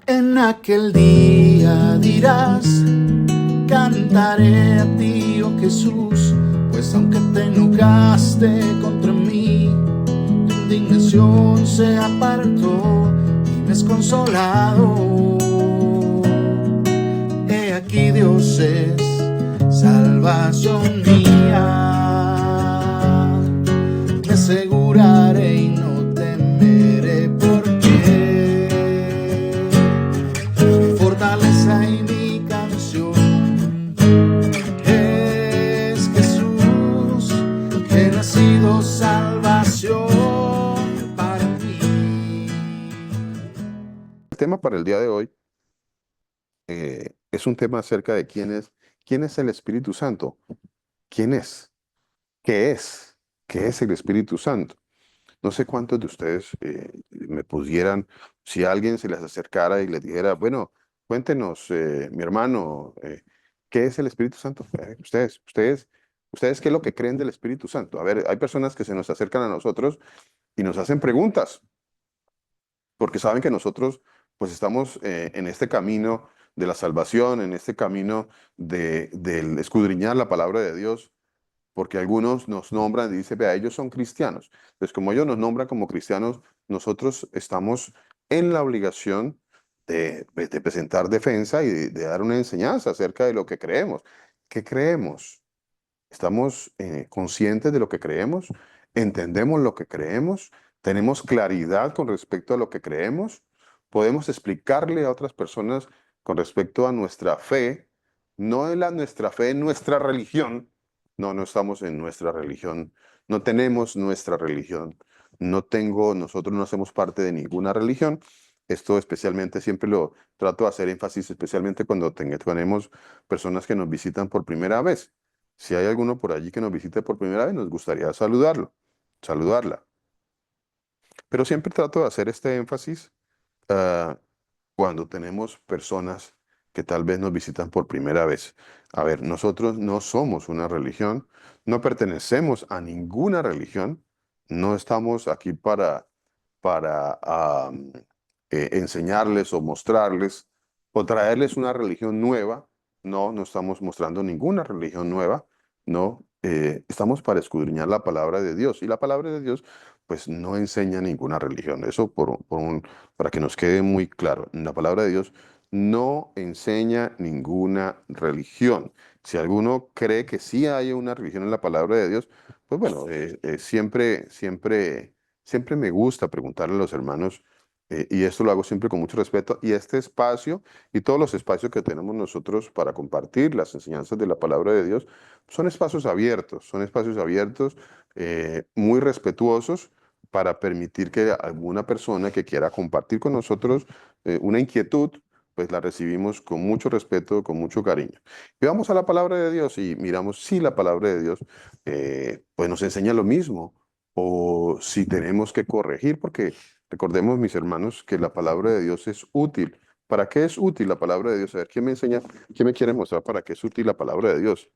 En aquel día dirás, cantaré a ti, oh Jesús, pues aunque te enojaste contra mí, tu indignación se apartó y me has consolado. He aquí Dios es salvación mía, me aseguraré y no temeré porque mi fortaleza y mi canción es Jesús, que ha sido salvación para mí. El tema para el día de hoy es un tema acerca de quién es el Espíritu Santo. ¿Quién es? ¿Qué es? ¿Qué es el Espíritu Santo? No sé cuántos de ustedes me pudieran, si alguien se les acercara y les dijera, bueno, cuéntenos, mi hermano, ¿qué es el Espíritu Santo? Ustedes, ¿qué es lo que creen del Espíritu Santo? A ver, hay personas que se nos acercan a nosotros y nos hacen preguntas, porque saben que nosotros pues estamos en este camino de la salvación, en este camino del escudriñar la palabra de Dios, porque algunos nos nombran y dicen, vea, ellos son cristianos. Entonces, como ellos nos nombran como cristianos, nosotros estamos en la obligación de presentar defensa y de dar una enseñanza acerca de lo que creemos. ¿Qué creemos? ¿Estamos conscientes de lo que creemos? ¿Entendemos lo que creemos? ¿Tenemos claridad con respecto a lo que creemos? ¿Podemos explicarle a otras personas con respecto a nuestra fe? No en nuestra fe en nuestra religión. No, no estamos en nuestra religión. No tenemos nuestra religión. Nosotros no hacemos parte de ninguna religión. Esto especialmente siempre lo trato de hacer énfasis, especialmente cuando tenemos personas que nos visitan por primera vez. Si hay alguno por allí que nos visite por primera vez, nos gustaría saludarla. Pero siempre trato de hacer este énfasis ah, cuando tenemos personas que tal vez nos visitan por primera vez. A ver, nosotros no somos una religión, no pertenecemos a ninguna religión, no estamos aquí para enseñarles o mostrarles o traerles una religión nueva. No, no estamos mostrando ninguna religión nueva. No, estamos para escudriñar la palabra de Dios. Y la palabra de Dios, pues no enseña ninguna religión. Eso para que nos quede muy claro. La palabra de Dios no enseña ninguna religión. Si alguno cree que sí hay una religión en la palabra de Dios, pues bueno, siempre me gusta preguntarle a los hermanos, y esto lo hago siempre con mucho respeto, y este espacio y todos los espacios que tenemos nosotros para compartir las enseñanzas de la palabra de Dios son espacios abiertos, muy respetuosos, para permitir que alguna persona que quiera compartir con nosotros una inquietud, pues la recibimos con mucho respeto, con mucho cariño. Y vamos a la palabra de Dios y miramos si la palabra de Dios pues nos enseña lo mismo o si tenemos que corregir, porque recordemos, mis hermanos, que la palabra de Dios es útil. ¿Para qué es útil la palabra de Dios? A ver, ¿quién me enseña, quién me quiere mostrar para qué es útil la palabra de Dios?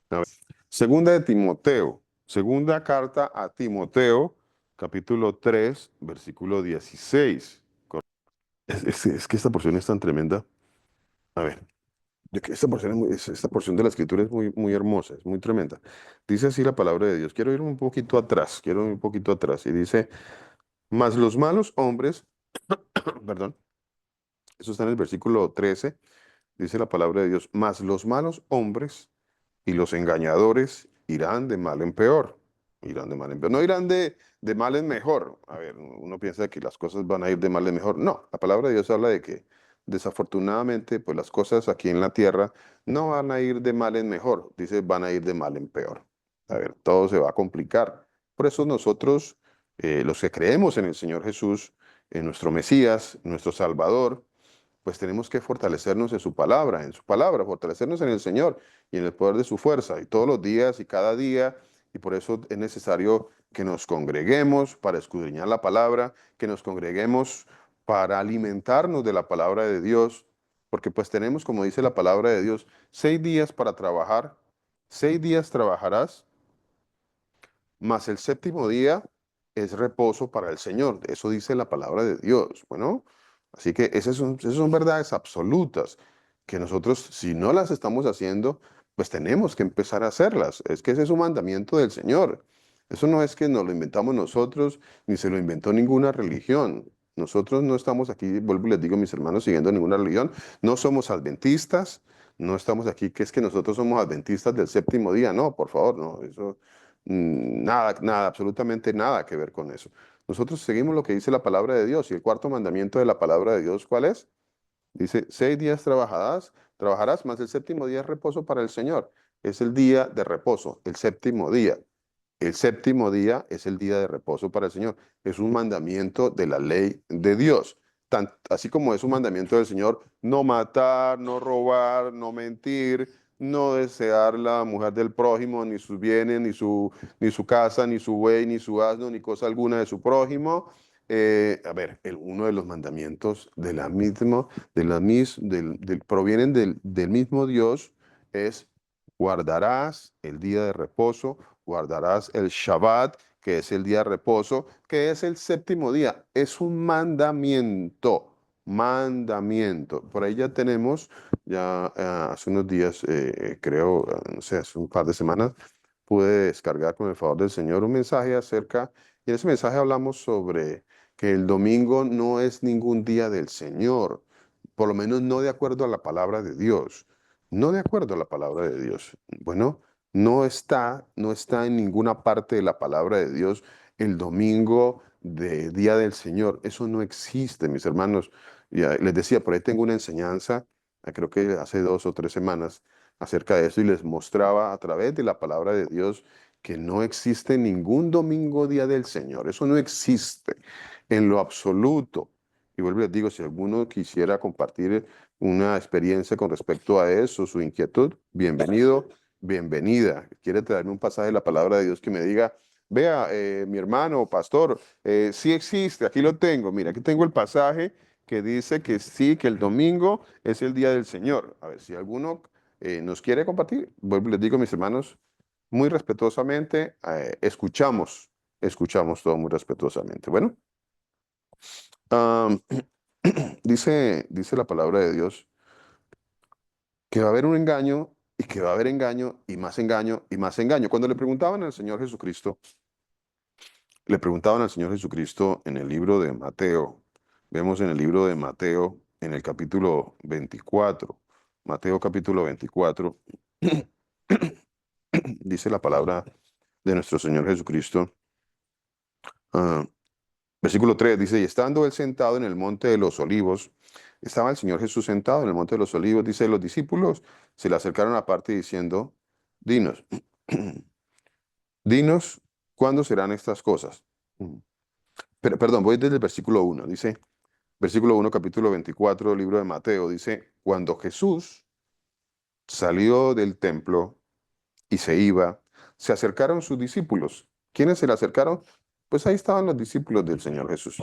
A ver. Segunda de Timoteo, segunda carta a Timoteo, capítulo 3, versículo 16. Es que esta porción es tan tremenda. A ver, esta porción, esta porción de la escritura es muy, muy hermosa, es muy tremenda. Dice así la palabra de Dios. Quiero ir un poquito atrás, quiero ir un poquito atrás. Y dice, mas los malos hombres, perdón, eso está en el versículo 13, dice la palabra de Dios, mas los malos hombres y los engañadores irán de mal en peor. Irán de mal en peor. No irán de mal en mejor. A ver, uno piensa que las cosas van a ir de mal en mejor. No, la palabra de Dios habla de que desafortunadamente, pues las cosas aquí en la tierra no van a ir de mal en mejor. Dice, van a ir de mal en peor. A ver, todo se va a complicar. Por eso nosotros, los que creemos en el Señor Jesús, en nuestro Mesías, nuestro Salvador, pues tenemos que fortalecernos en su palabra, fortalecernos en el Señor y en el poder de su fuerza, y todos los días y cada día, y por eso es necesario que nos congreguemos para escudriñar la palabra, que nos congreguemos para alimentarnos de la palabra de Dios, porque pues tenemos, como dice la palabra de Dios, 6 días para trabajar, 6 días trabajarás, mas el séptimo día es reposo para el Señor. Eso dice la palabra de Dios. Bueno, Así que esas son verdades absolutas que nosotros, si no las estamos haciendo, pues tenemos que empezar a hacerlas. Es que ese es un mandamiento del Señor. Eso no es que nos lo inventamos nosotros, ni se lo inventó ninguna religión. Nosotros no estamos aquí, vuelvo y les digo, mis hermanos, siguiendo ninguna religión. No somos adventistas, no estamos aquí, que es que nosotros somos adventistas del séptimo día. No, por favor, no, eso, nada, nada, absolutamente nada que ver con eso. Nosotros seguimos lo que dice la palabra de Dios. Y el cuarto mandamiento de la palabra de Dios, ¿cuál es? Dice, 6 días trabajarás, más el séptimo día es reposo para el Señor. Es el día de reposo, el séptimo día. El séptimo día es el día de reposo para el Señor. Es un mandamiento de la ley de Dios. Así como es un mandamiento del Señor, no matar, no robar, no mentir, no desear la mujer del prójimo, ni sus bienes, ni su casa, ni su buey, ni su asno, ni cosa alguna de su prójimo. A ver, uno de los mandamientos de la misma, provienen del mismo Dios, es guardarás el día de reposo, guardarás el Shabbat, que es el día de reposo, que es el séptimo día. Es un mandamiento, mandamiento. Por ahí ya tenemos, ya hace unos días, creo, no sé, hace un par de semanas, pude descargar con el favor del Señor un mensaje acerca, y en ese mensaje hablamos sobre que el domingo no es ningún día del Señor, por lo menos no de acuerdo a la palabra de Dios, no de acuerdo a la palabra de Dios. Bueno, no está en ninguna parte de la palabra de Dios el domingo de Día del Señor. Eso no existe, mis hermanos. Ya les decía, por ahí tengo una enseñanza, creo que hace 2 o 3 semanas, acerca de eso y les mostraba a través de la palabra de Dios que no existe ningún domingo Día del Señor. Eso no existe en lo absoluto. Y vuelvo y les digo, si alguno quisiera compartir una experiencia con respecto a eso, su inquietud, bienvenido, bienvenida. Quiere traerme un pasaje de la palabra de Dios que me diga, vea, mi hermano, pastor, sí existe, aquí lo tengo. Mira, aquí tengo el pasaje que dice que sí, que el domingo es el día del Señor. A ver, si alguno nos quiere compartir, vuelvo y les digo, mis hermanos, muy respetuosamente, escuchamos todo muy respetuosamente. Bueno. Am, dice la palabra de Dios que va a haber un engaño y que va a haber engaño y más engaño y más engaño. Cuando le preguntaban al Señor Jesucristo en el libro de Mateo, vemos en el libro de Mateo, en el capítulo 24, Mateo capítulo 24, dice la palabra de nuestro Señor Jesucristo. ah, Versículo 3 dice, y estando él sentado en el monte de los olivos, estaba el Señor Jesús sentado en el monte de los olivos, dice, los discípulos se le acercaron aparte diciendo, dinos, dinos, ¿cuándo serán estas cosas? Pero, perdón, voy desde el versículo 1, dice, versículo 1, capítulo 24, libro de Mateo, dice, cuando Jesús salió del templo y se iba, se acercaron sus discípulos. ¿Quiénes se le acercaron? Pues ahí estaban los discípulos del Señor Jesús.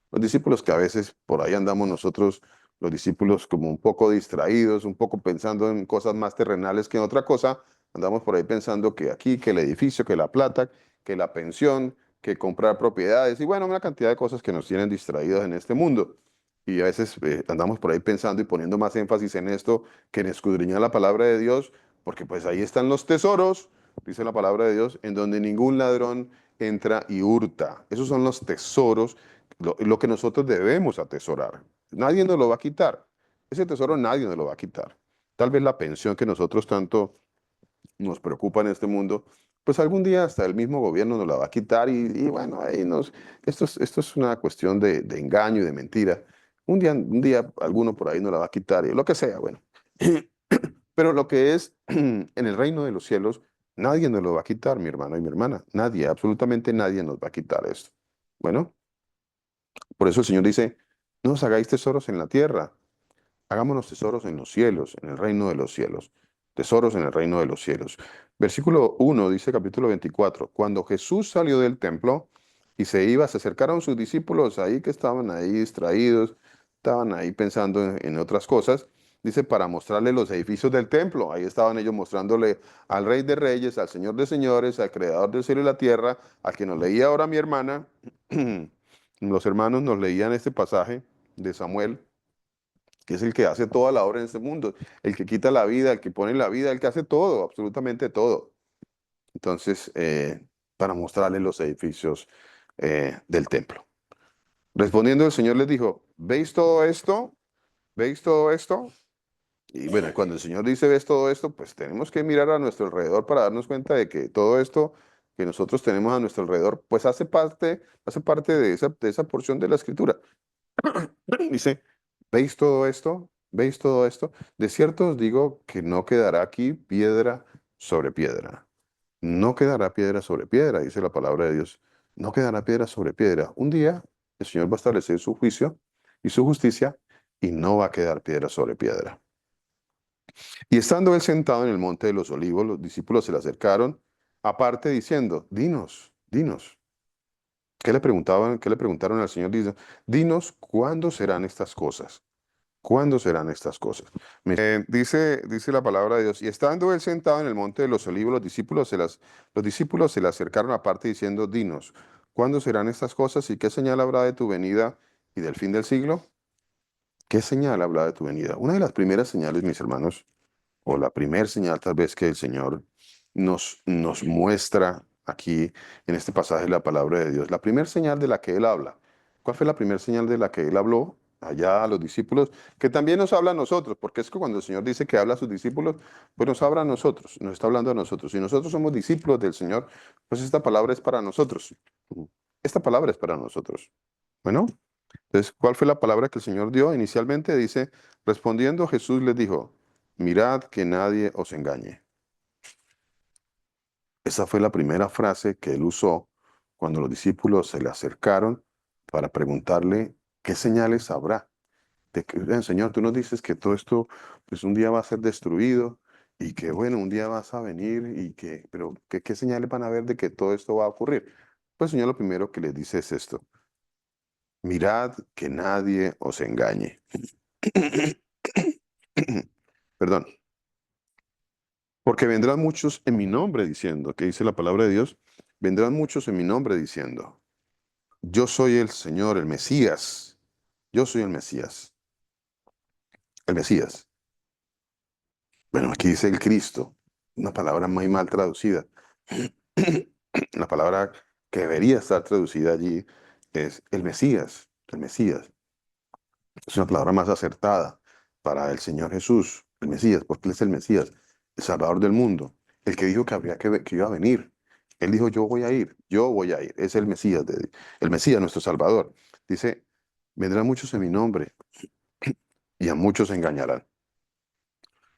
Los discípulos que a veces por ahí andamos nosotros, los discípulos como un poco distraídos, un poco pensando en cosas más terrenales que en otra cosa, andamos por ahí pensando que aquí, que el edificio, que la plata, que la pensión, que comprar propiedades y bueno, una cantidad de cosas que nos tienen distraídos en este mundo. Y a veces andamos por ahí pensando y poniendo más énfasis en esto que en escudriñar la palabra de Dios, porque pues ahí están los tesoros, dice la palabra de Dios, en donde ningún ladrón entra y hurta. Esos son los tesoros lo que nosotros debemos atesorar. Nadie nos lo va a quitar. Ese tesoro nadie nos lo va a quitar. Tal vez la pensión que nosotros tanto nos preocupa en este mundo, pues algún día hasta el mismo gobierno nos la va a quitar y bueno, esto es una cuestión de engaño y de mentira. Un día alguno por ahí nos la va a quitar y lo que sea, bueno. Pero lo que es en el reino de los cielos, nadie nos lo va a quitar, mi hermano y mi hermana. Nadie, absolutamente nadie nos va a quitar esto. Bueno. Por eso el Señor dice, no os hagáis tesoros en la tierra, hagámonos tesoros en los cielos, en el reino de los cielos. Tesoros en el reino de los cielos. Versículo 1 dice capítulo 24, cuando Jesús salió del templo y se iba, se acercaron sus discípulos ahí que estaban ahí distraídos, estaban ahí pensando en otras cosas, dice, para mostrarle los edificios del templo. Ahí estaban ellos mostrándole al Rey de Reyes, al Señor de Señores, al Creador del cielo y la tierra, al que nos leía ahora mi hermana. Los hermanos nos leían este pasaje de Samuel, que es el que hace toda la obra en este mundo, el que quita la vida, el que pone la vida, el que hace todo, absolutamente todo. Entonces, para mostrarle los edificios del templo. Respondiendo el Señor les dijo, ¿veis todo esto? ¿Veis todo esto? Y bueno, cuando el Señor dice, ¿ves todo esto? Pues tenemos que mirar a nuestro alrededor para darnos cuenta de que todo esto que nosotros tenemos a nuestro alrededor, pues hace parte de esa porción de la Escritura. Dice, ¿veis todo esto? ¿Veis todo esto? De cierto os digo que no quedará aquí piedra sobre piedra. No quedará piedra sobre piedra, dice la palabra de Dios. No quedará piedra sobre piedra. Un día el Señor va a establecer su juicio y su justicia y no va a quedar piedra sobre piedra. Y estando él sentado en el monte de los olivos, los discípulos se le acercaron aparte diciendo, dinos, dinos. ¿Qué le preguntaban? ¿Qué le preguntaron al Señor? Dinos, ¿cuándo serán estas cosas? ¿Cuándo serán estas cosas? Dice la palabra de Dios, y estando él sentado en el monte de los olivos, los discípulos se le acercaron aparte diciendo, dinos, ¿cuándo serán estas cosas y qué señal habrá de tu venida y del fin del siglo? ¿Qué señal habrá de tu venida? Una de las primeras señales, mis hermanos, o la primera señal tal vez que el Señor nos muestra aquí en este pasaje de la palabra de Dios. La primera señal de la que Él habla. ¿Cuál fue la primera señal de la que Él habló allá a los discípulos? Que también nos habla a nosotros, porque es que cuando el Señor dice que habla a sus discípulos, pues nos habla a nosotros, nos está hablando a nosotros. Si nosotros somos discípulos del Señor, pues esta palabra es para nosotros. Esta palabra es para nosotros. Bueno, entonces, ¿cuál fue la palabra que el Señor dio? Inicialmente dice, respondiendo Jesús les dijo, mirad que nadie os engañe. Esa fue la primera frase que él usó cuando los discípulos se le acercaron para preguntarle qué señales habrá. Señor, tú nos dices que todo esto pues un día va a ser destruido y que bueno, un día vas a venir y que, pero ¿qué señales van a haber de que todo esto va a ocurrir? Pues el Señor lo primero que les dice es esto, mirad que nadie os engañe. Perdón. Porque vendrán muchos en mi nombre diciendo, que dice la palabra de Dios, vendrán muchos en mi nombre diciendo, yo soy el Señor, el Mesías, yo soy el Mesías, el Mesías. Bueno, aquí dice el Cristo, una palabra muy mal traducida. La palabra que debería estar traducida allí es el Mesías, el Mesías. Es una palabra más acertada para el Señor Jesús, el Mesías, porque Él es el Mesías, el Salvador del mundo, el que dijo que que iba a venir. Él dijo, yo voy a ir. Es el Mesías, el Mesías, nuestro Salvador. Dice, vendrán muchos en mi nombre y a muchos se engañarán.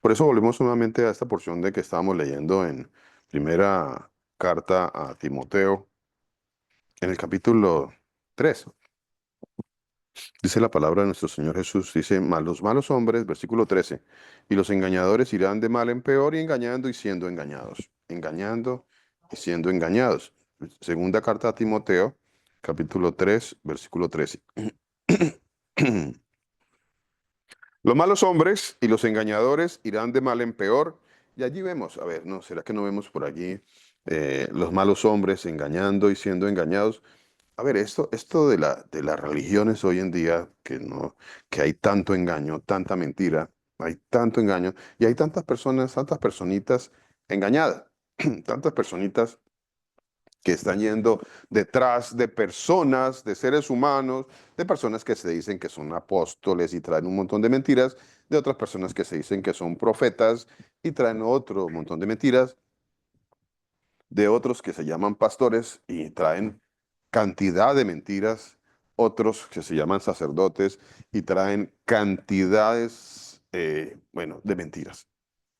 Por eso volvemos nuevamente a esta porción de que estábamos leyendo en primera carta a Timoteo, en el capítulo 3. Dice la palabra de nuestro Señor Jesús, dice, mas los malos hombres, versículo 13, y los engañadores irán de mal en peor y engañando y siendo engañados. Engañando y siendo engañados. Segunda carta a Timoteo, capítulo 3, versículo 13. Los malos hombres y los engañadores irán de mal en peor. Y allí vemos, a ver, ¿no? ¿Será que no vemos por allí los malos hombres engañando y siendo engañados? A ver, esto de las religiones hoy en día, que hay tanto engaño, tanta mentira, hay tanto engaño, y hay tantas personas, tantas personitas engañadas, tantas personitas que están yendo detrás de personas, de seres humanos, de personas que se dicen que son apóstoles y traen un montón de mentiras, de otras personas que se dicen que son profetas y traen otro montón de mentiras, de otros que se llaman pastores y traen cantidad de mentiras, otros que se llaman sacerdotes y traen cantidades, bueno, de mentiras,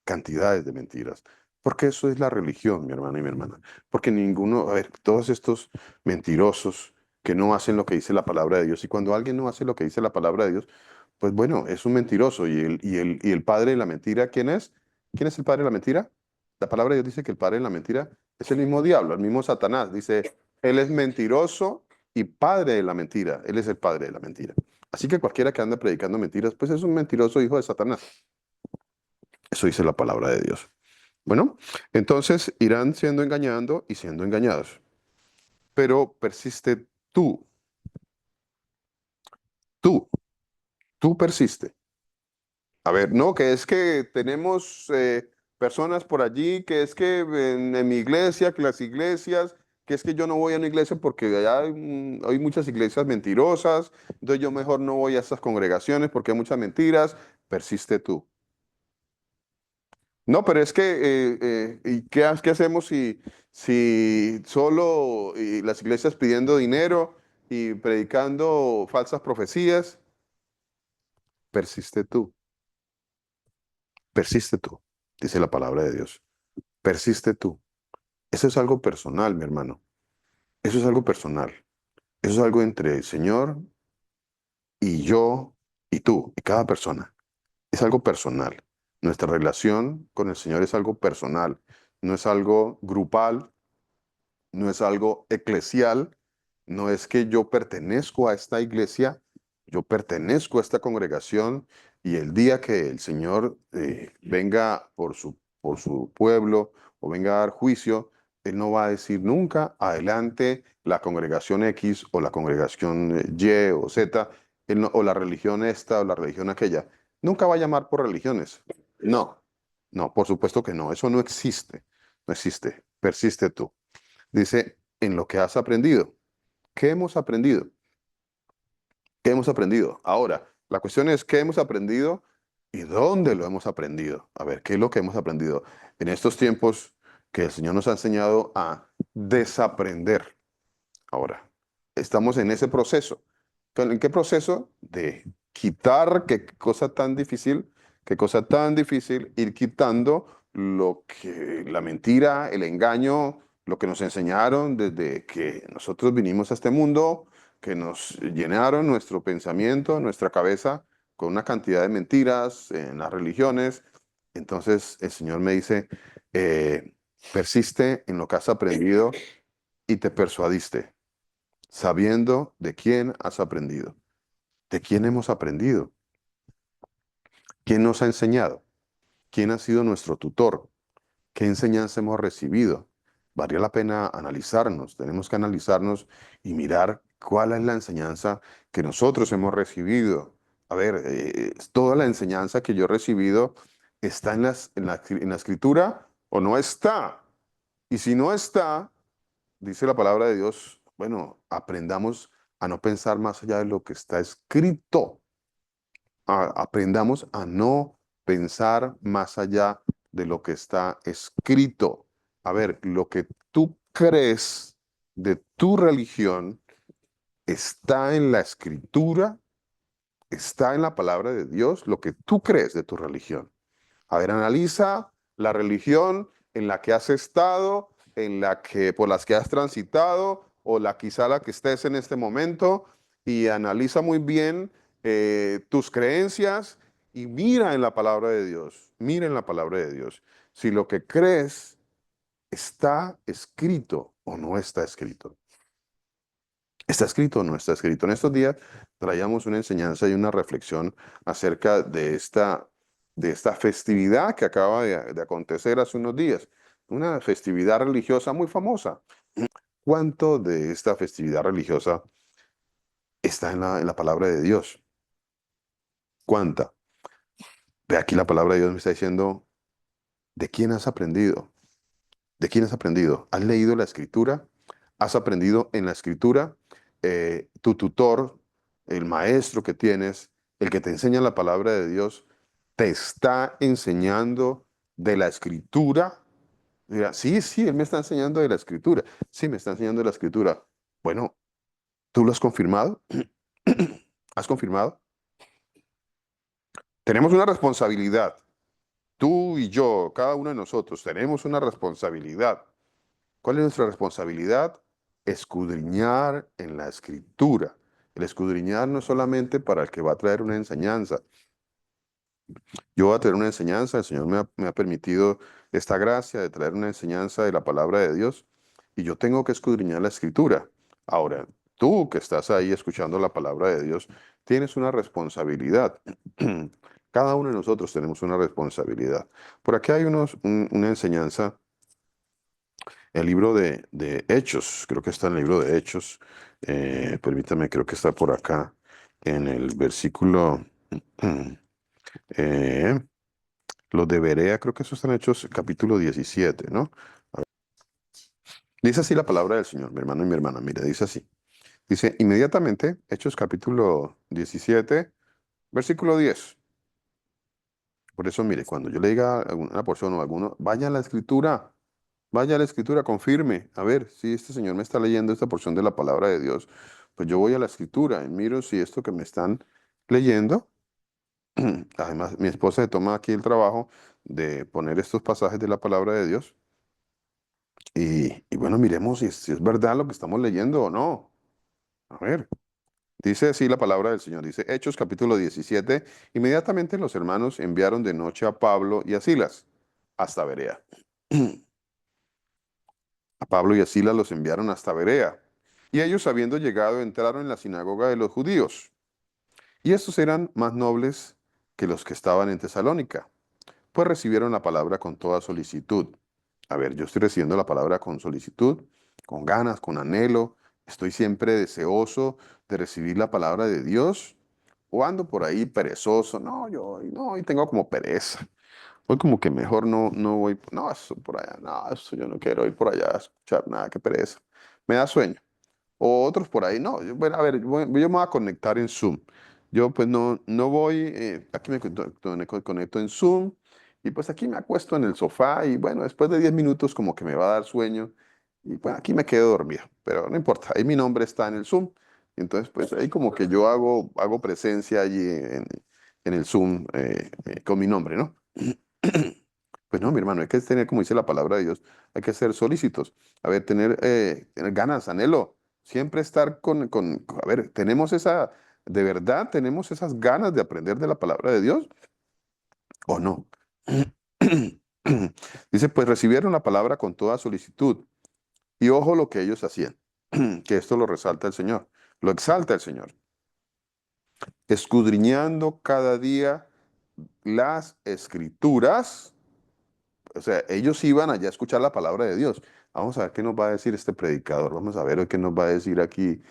cantidades de mentiras. Porque eso es la religión, mi hermano y mi hermana. Porque ninguno, a ver, todos estos mentirosos que no hacen lo que dice la palabra de Dios, y cuando alguien no hace lo que dice la palabra de Dios, pues bueno, es un mentiroso. Y el padre de la mentira, ¿quién es? ¿Quién es el padre de la mentira? La palabra de Dios dice que el padre de la mentira es el mismo diablo, el mismo Satanás. Dice, él es mentiroso y padre de la mentira. Él es el padre de la mentira. Así que cualquiera que anda predicando mentiras, pues es un mentiroso hijo de Satanás. Eso dice la palabra de Dios. Bueno, entonces irán siendo engañando y siendo engañados. Pero persiste tú. Tú persiste. A ver, no, que es que tenemos personas por allí, que es que en mi iglesia, que las iglesias, que es que yo no voy a una iglesia porque allá hay muchas iglesias mentirosas, entonces yo mejor no voy a esas congregaciones porque hay muchas mentiras. Persiste tú. No, pero es que, ¿y qué hacemos si solo las iglesias pidiendo dinero y predicando falsas profecías? Persiste tú, persiste tú, dice la palabra de Dios. Persiste tú. Eso es algo personal, mi hermano. Eso es algo personal. Eso es algo entre el Señor y yo y tú y cada persona. Es algo personal. Nuestra relación con el Señor es algo personal. No es algo grupal, no es algo eclesial, no es que yo pertenezco a esta iglesia, yo pertenezco a esta congregación y el día que el Señor venga por su pueblo o venga a dar juicio, Él no va a decir nunca adelante la congregación X o la congregación Y o Z, o la religión esta o la religión aquella. Nunca va a llamar por religiones. No, no, por supuesto que no, eso no existe, no existe. Persiste tú. Dice, en lo que has aprendido. ¿Qué hemos aprendido? ¿Qué hemos aprendido? Ahora, la cuestión es qué hemos aprendido y dónde lo hemos aprendido. A ver, ¿qué es lo que hemos aprendido? En estos tiempos que el Señor nos ha enseñado a desaprender. Ahora, estamos en ese proceso. ¿En qué proceso? De quitar, qué cosa tan difícil, ir quitando lo que, la mentira, el engaño, lo que nos enseñaron desde que nosotros vinimos a este mundo, que nos llenaron nuestro pensamiento, nuestra cabeza con una cantidad de mentiras en las religiones. Entonces el Señor me dice, persiste en lo que has aprendido y te persuadiste sabiendo de quién has aprendido. ¿De quién hemos aprendido? ¿Quién nos ha enseñado? ¿Quién ha sido nuestro tutor? ¿Qué enseñanza hemos recibido? Valdría la pena analizarnos, tenemos que analizarnos y mirar cuál es la enseñanza que nosotros hemos recibido. A ver, toda la enseñanza que yo he recibido está en la escritura o no está. Y si no está, dice la palabra de Dios, bueno, aprendamos a no pensar más allá de lo que está escrito. Aprendamos a no pensar más allá de lo que está escrito. A ver, lo que tú crees de tu religión está en la escritura, está en la palabra de Dios, lo que tú crees de tu religión. A ver, analiza la religión en la que has estado, por las que has transitado, o quizá la que estés en este momento, y analiza muy bien tus creencias y mira en la palabra de Dios, mira en la palabra de Dios. Si lo que crees está escrito o no está escrito. ¿Está escrito o no está escrito? En estos días traíamos una enseñanza y una reflexión acerca de esta festividad que acaba de acontecer hace unos días. Una festividad religiosa muy famosa. ¿Cuánto de esta festividad religiosa está en la palabra de Dios? ¿Cuánta? Ve aquí la palabra de Dios me está diciendo, ¿de quién has aprendido? ¿De quién has aprendido? ¿Has leído la escritura? ¿Has aprendido en la escritura? Tu tutor, el maestro que tienes, el que te enseña la palabra de Dios, te está enseñando de la escritura. Mira, sí, sí, él me está enseñando de la escritura. Sí, me está enseñando de la escritura. Bueno, ¿tú lo has confirmado? ¿Has confirmado? Tenemos una responsabilidad. Tú y yo, cada uno de nosotros, tenemos una responsabilidad. ¿Cuál es nuestra responsabilidad? Escudriñar en la escritura. El escudriñar no es solamente para el que va a traer una enseñanza. Yo voy a traer una enseñanza, el Señor me ha permitido esta gracia de traer una enseñanza de la palabra de Dios y yo tengo que escudriñar la escritura. Ahora, tú que estás ahí escuchando la palabra de Dios, tienes una responsabilidad. Cada uno de nosotros tenemos una responsabilidad. Por aquí hay una enseñanza. El libro de Hechos, creo que está en el libro de Hechos, permítame, creo que está por acá, en el versículo. Eh, los de Berea, creo que esos están hechos capítulo 17, ¿no? Dice así la palabra del Señor, mi hermano y mi hermana. Mire, dice así. Dice, inmediatamente, Hechos capítulo 17, versículo 10. Por eso, mire, cuando yo le diga a alguna porción o a alguno, vaya a la escritura, confirme. A ver, si este señor me está leyendo esta porción de la palabra de Dios, pues yo voy a la escritura y miro si esto que me están leyendo, además, mi esposa se toma aquí el trabajo de poner estos pasajes de la palabra de Dios. Y bueno, miremos si es verdad lo que estamos leyendo o no. A ver. Dice así la palabra del Señor, dice Hechos capítulo 17, inmediatamente los hermanos enviaron de noche a Pablo y a Silas hasta Berea. A Pablo y a Silas los enviaron hasta Berea. Y ellos, habiendo llegado, entraron en la sinagoga de los judíos. Y estos eran más nobles que los que estaban en Tesalónica, pues recibieron la palabra con toda solicitud. A ver, yo estoy recibiendo la palabra con solicitud, con ganas, con anhelo. Estoy siempre deseoso de recibir la palabra de Dios. O ando por ahí perezoso. No, yo hoy no, hoy tengo como pereza. Hoy como que mejor no voy. No, eso por allá. No, eso yo no quiero ir por allá a escuchar nada, qué pereza. Me da sueño. O otros por ahí, no, bueno, a ver, yo me voy a conectar en Zoom. Yo pues no voy, aquí me conecto en Zoom y pues aquí me acuesto en el sofá y bueno, después de 10 minutos como que me va a dar sueño y pues aquí me quedo dormido, pero no importa, ahí mi nombre está en el Zoom. Y entonces pues ahí como que yo hago presencia allí en el Zoom con mi nombre, ¿no? Pues no, mi hermano, hay que tener, como dice la palabra de Dios, hay que ser solícitos, a ver, tener ganas, anhelo, siempre estar a ver, de verdad tenemos esas ganas de aprender de la palabra de Dios o no. Dice, pues recibieron la palabra con toda solicitud y ojo lo que ellos hacían, que esto lo resalta el Señor, lo exalta el Señor, escudriñando cada día las escrituras. O sea, ellos iban allá a escuchar la palabra de Dios. Vamos a ver qué nos va a decir este predicador. Vamos a ver hoy qué nos va a decir aquí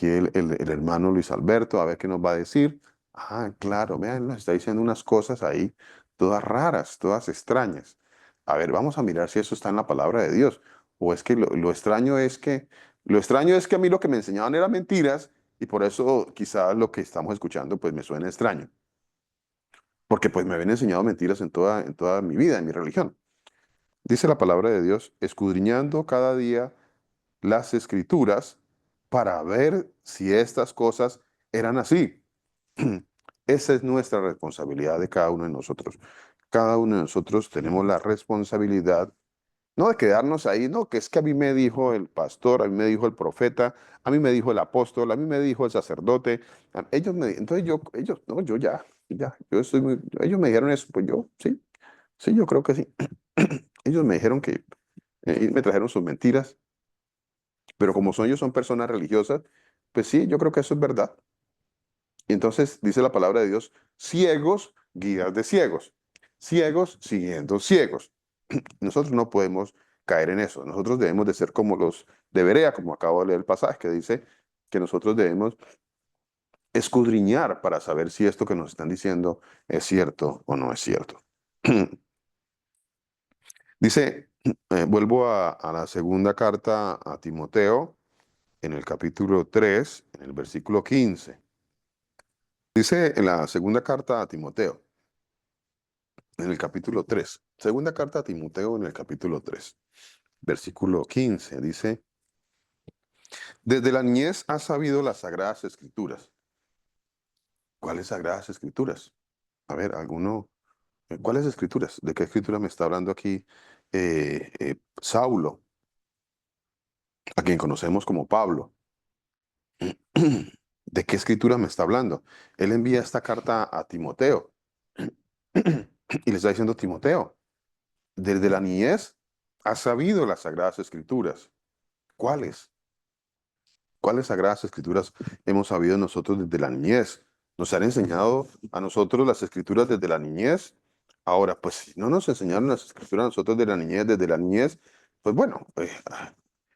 el hermano Luis Alberto, a ver qué nos va a decir. Ah, claro, vean, nos está diciendo unas cosas ahí, todas raras, todas extrañas. A ver, vamos a mirar si eso está en la palabra de Dios. O es que lo extraño es que a mí lo que me enseñaban eran mentiras y por eso quizás lo que estamos escuchando pues me suena extraño. Porque pues me habían enseñado mentiras en toda mi vida, en mi religión. Dice la palabra de Dios, escudriñando cada día las escrituras para ver si estas cosas eran así. Esa es nuestra responsabilidad de cada uno de nosotros. Cada uno de nosotros tenemos la responsabilidad, no de quedarnos ahí, no, que es que a mí me dijo el pastor, a mí me dijo el profeta, a mí me dijo el apóstol, a mí me dijo el sacerdote. Entonces ellos, no, yo ya, ellos me dijeron eso, pues yo, sí, sí, yo creo que sí. Ellos me dijeron que y me trajeron sus mentiras, pero como ellos son personas religiosas, pues sí, yo creo que eso es verdad. Y entonces dice la palabra de Dios, ciegos, guías de ciegos, ciegos siguiendo ciegos. Nosotros no podemos caer en eso, nosotros debemos de ser como los de Berea, como acabo de leer el pasaje, que dice que nosotros debemos escudriñar para saber si esto que nos están diciendo es cierto o no es cierto. Dice, vuelvo a la segunda carta a Timoteo, en el capítulo 3, en el versículo 15. Dice en la segunda carta a Timoteo, en el capítulo 3, segunda carta a Timoteo en el capítulo 3, versículo 15, dice, desde la niñez has sabido las sagradas escrituras. ¿Cuáles sagradas escrituras? A ver, ¿cuáles escrituras? ¿De qué escritura me está hablando aquí Saulo, a quien conocemos como Pablo? ¿De qué escritura me está hablando? Él envía esta carta a Timoteo y le está diciendo, Timoteo, desde la niñez has sabido las sagradas escrituras. ¿Cuáles? ¿Cuáles sagradas escrituras hemos sabido nosotros desde la niñez? ¿Nos han enseñado a nosotros las escrituras desde la niñez? Ahora, pues si no nos enseñaron las escrituras a nosotros de la niñez, desde la niñez, pues bueno,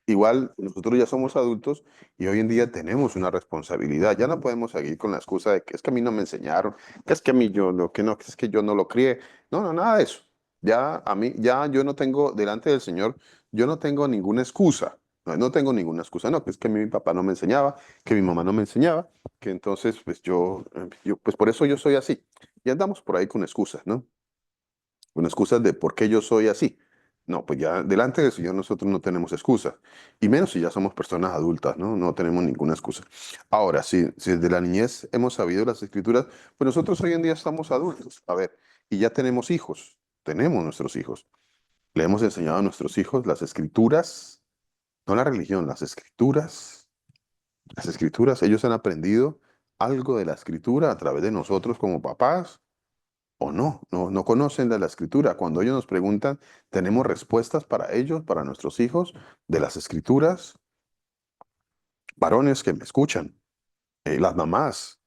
igual nosotros ya somos adultos y hoy en día tenemos una responsabilidad. Ya no podemos seguir con la excusa de que es que a mí no me enseñaron, que es que a mí yo no, que no, que es que yo no lo crié. No, no, nada de eso. Ya a mí, ya yo no tengo, delante del Señor, yo no tengo ninguna excusa. No, no tengo ninguna excusa, no, que es que mi papá no me enseñaba, que mi mamá no me enseñaba, que entonces, pues pues por eso yo soy así. Y andamos por ahí con excusas, ¿no? Con excusas de por qué yo soy así. No, pues ya delante del Señor nosotros no tenemos excusas. Y menos si ya somos personas adultas, ¿no? No tenemos ninguna excusa. Ahora, si desde la niñez hemos sabido las escrituras, pues nosotros hoy en día estamos adultos. A ver, y ya tenemos hijos. Tenemos nuestros hijos. Le hemos enseñado a nuestros hijos las escrituras, no la religión, las escrituras. Las escrituras, ellos han aprendido algo de la escritura a través de nosotros como papás o no conocen de la escritura. Cuando ellos nos preguntan, tenemos respuestas para ellos, para nuestros hijos, de las escrituras. Varones que me escuchan, las mamás,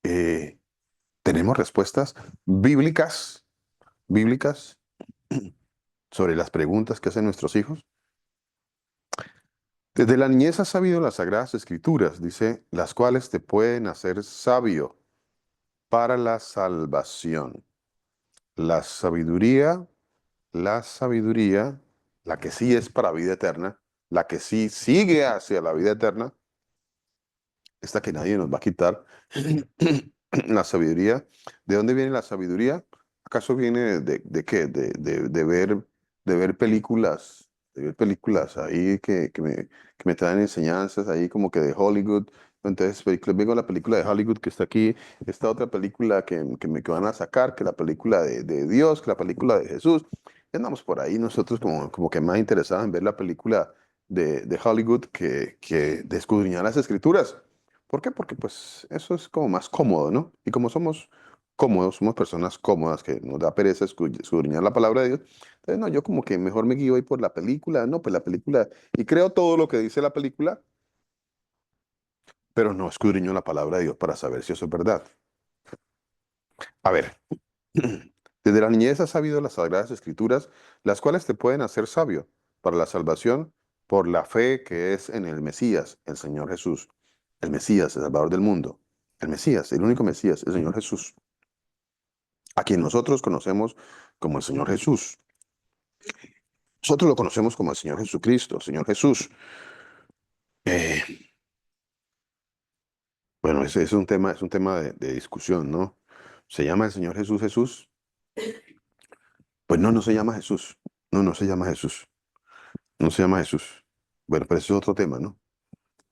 eh, tenemos respuestas bíblicas, bíblicas sobre las preguntas que hacen nuestros hijos. Desde la niñez has sabido las sagradas escrituras, dice, las cuales te pueden hacer sabio para la salvación. La sabiduría La sabiduría, la que sí es para vida eterna, la que sí sigue hacia la vida eterna, esta que nadie nos va a quitar, la sabiduría. ¿De dónde viene la sabiduría? ¿Acaso viene de qué? De ver películas, de ver películas ahí que me traen enseñanzas ahí como que de Hollywood. Entonces, vengo a la película de Hollywood que está aquí, esta otra película que van a sacar, que la película de Dios, que la película de Jesús. Y andamos por ahí nosotros como que más interesados en ver la película de Hollywood que de escudriñar las escrituras. ¿Por qué? Porque pues eso es como más cómodo, ¿no? Y como somos cómodos, somos personas cómodas que nos da pereza escudriñar la palabra de Dios. Entonces, no, yo como que mejor me guío ahí por la película, no, pues la película, y creo todo lo que dice la película, pero no escudriño la palabra de Dios para saber si eso es verdad. A ver, desde la niñez has sabido las sagradas escrituras, las cuales te pueden hacer sabio para la salvación por la fe que es en el Mesías, el Señor Jesús. El Mesías, el Salvador del mundo. El Mesías, el único Mesías, el Señor Jesús, a quien nosotros conocemos como el Señor Jesús. Nosotros lo conocemos como el Señor Jesucristo, Señor Jesús. Eh, bueno, ese es un tema de discusión, ¿no? ¿Se llama el Señor Jesús Jesús? Pues no, no se llama Jesús. No, no se llama Jesús. No se llama Jesús. Bueno, pero eso es otro tema, ¿no?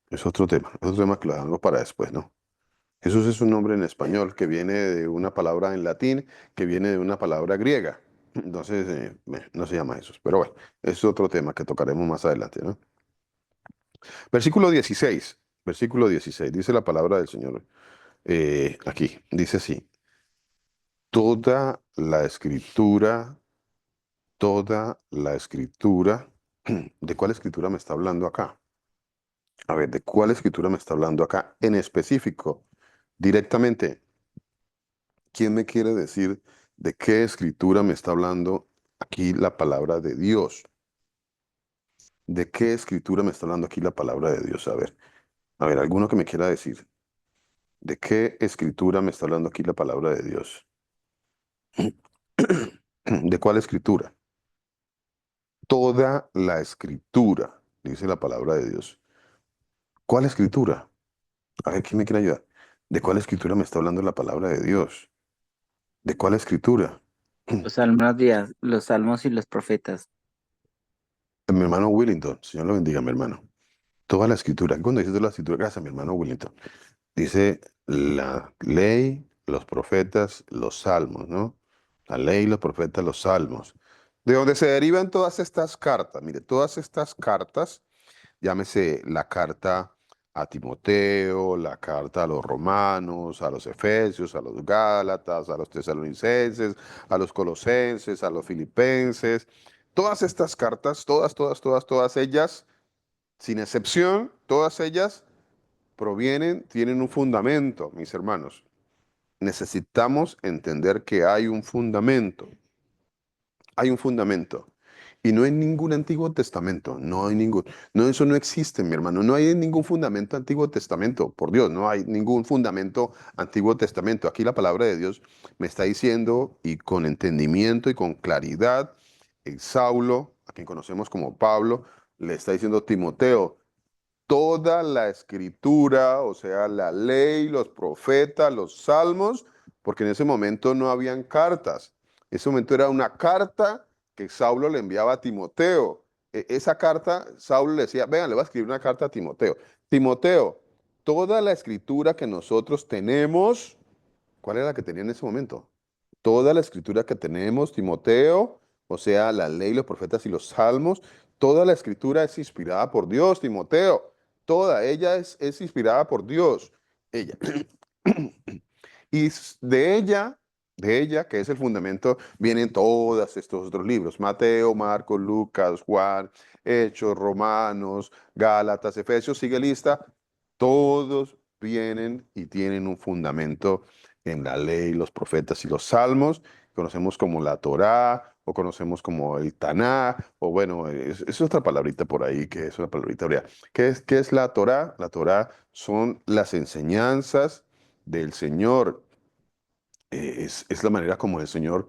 Es otro tema que lo dejamos para después, ¿no? Jesús es un nombre en español que viene de una palabra en latín, que viene de una palabra griega. Entonces, no se llama Jesús. Pero bueno, es otro tema que tocaremos más adelante, ¿no? Versículo 16, dice la palabra del Señor aquí, dice así, toda la escritura, toda la escritura, ¿de cuál escritura me está hablando acá? A ver, ¿de cuál escritura me está hablando acá en específico? Directamente, ¿quién me quiere decir de qué escritura me está hablando aquí la palabra de Dios? ¿De qué escritura me está hablando aquí la palabra de Dios? A ver, alguno que me quiera decir, ¿de qué escritura me está hablando aquí la palabra de Dios? ¿De cuál escritura? Toda la escritura, dice la palabra de Dios. ¿Cuál escritura? A ver, ¿quién me quiere ayudar? ¿De cuál escritura me está hablando la palabra de Dios? ¿De cuál escritura? Los salmos y los profetas. Mi hermano Willington, Señor lo bendiga, mi hermano. Toda la escritura. Cuando dice toda la escritura, gracias, mi hermano Willington. Dice la ley, los profetas, los salmos, ¿no? La ley, los profetas, los salmos. De donde se derivan todas estas cartas. Mire, todas estas cartas, llámese la carta a Timoteo, la carta a los romanos, a los efesios, a los gálatas, a los tesalonicenses, a los colosenses, a los filipenses. Todas estas cartas, todas ellas, sin excepción, todas ellas tienen un fundamento, mis hermanos. Necesitamos entender que hay un fundamento. Hay un fundamento. Y no hay ningún Antiguo Testamento, no hay ningún. No, eso no existe, mi hermano. No hay ningún fundamento Antiguo Testamento. Por Dios, no hay ningún fundamento Antiguo Testamento. Aquí la palabra de Dios me está diciendo, y con entendimiento y con claridad, Saulo, a quien conocemos como Pablo, le está diciendo a Timoteo, toda la escritura, o sea, la ley, los profetas, los salmos, porque en ese momento no habían cartas. En ese momento era una carta que Saulo le enviaba a Timoteo. Esa carta, Saulo le decía, venga, le voy a escribir una carta a Timoteo. Timoteo, toda la escritura que nosotros tenemos, ¿cuál era la que tenía en ese momento? Toda la escritura que tenemos, Timoteo, o sea, la ley, los profetas y los salmos, toda la escritura es inspirada por Dios, Timoteo. Toda ella es inspirada por Dios. Ella. Y de ella, que es el fundamento, vienen todos estos otros libros: Mateo, Marcos, Lucas, Juan, Hechos, Romanos, Gálatas, Efesios, sigue lista. Todos vienen y tienen un fundamento en la ley, los profetas y los salmos. Conocemos como la Torá, o conocemos como el Taná, o bueno, es otra palabrita por ahí, que es una palabrita hebrea. Qué es la Torá? La Torá son las enseñanzas del Señor. Es la manera como el Señor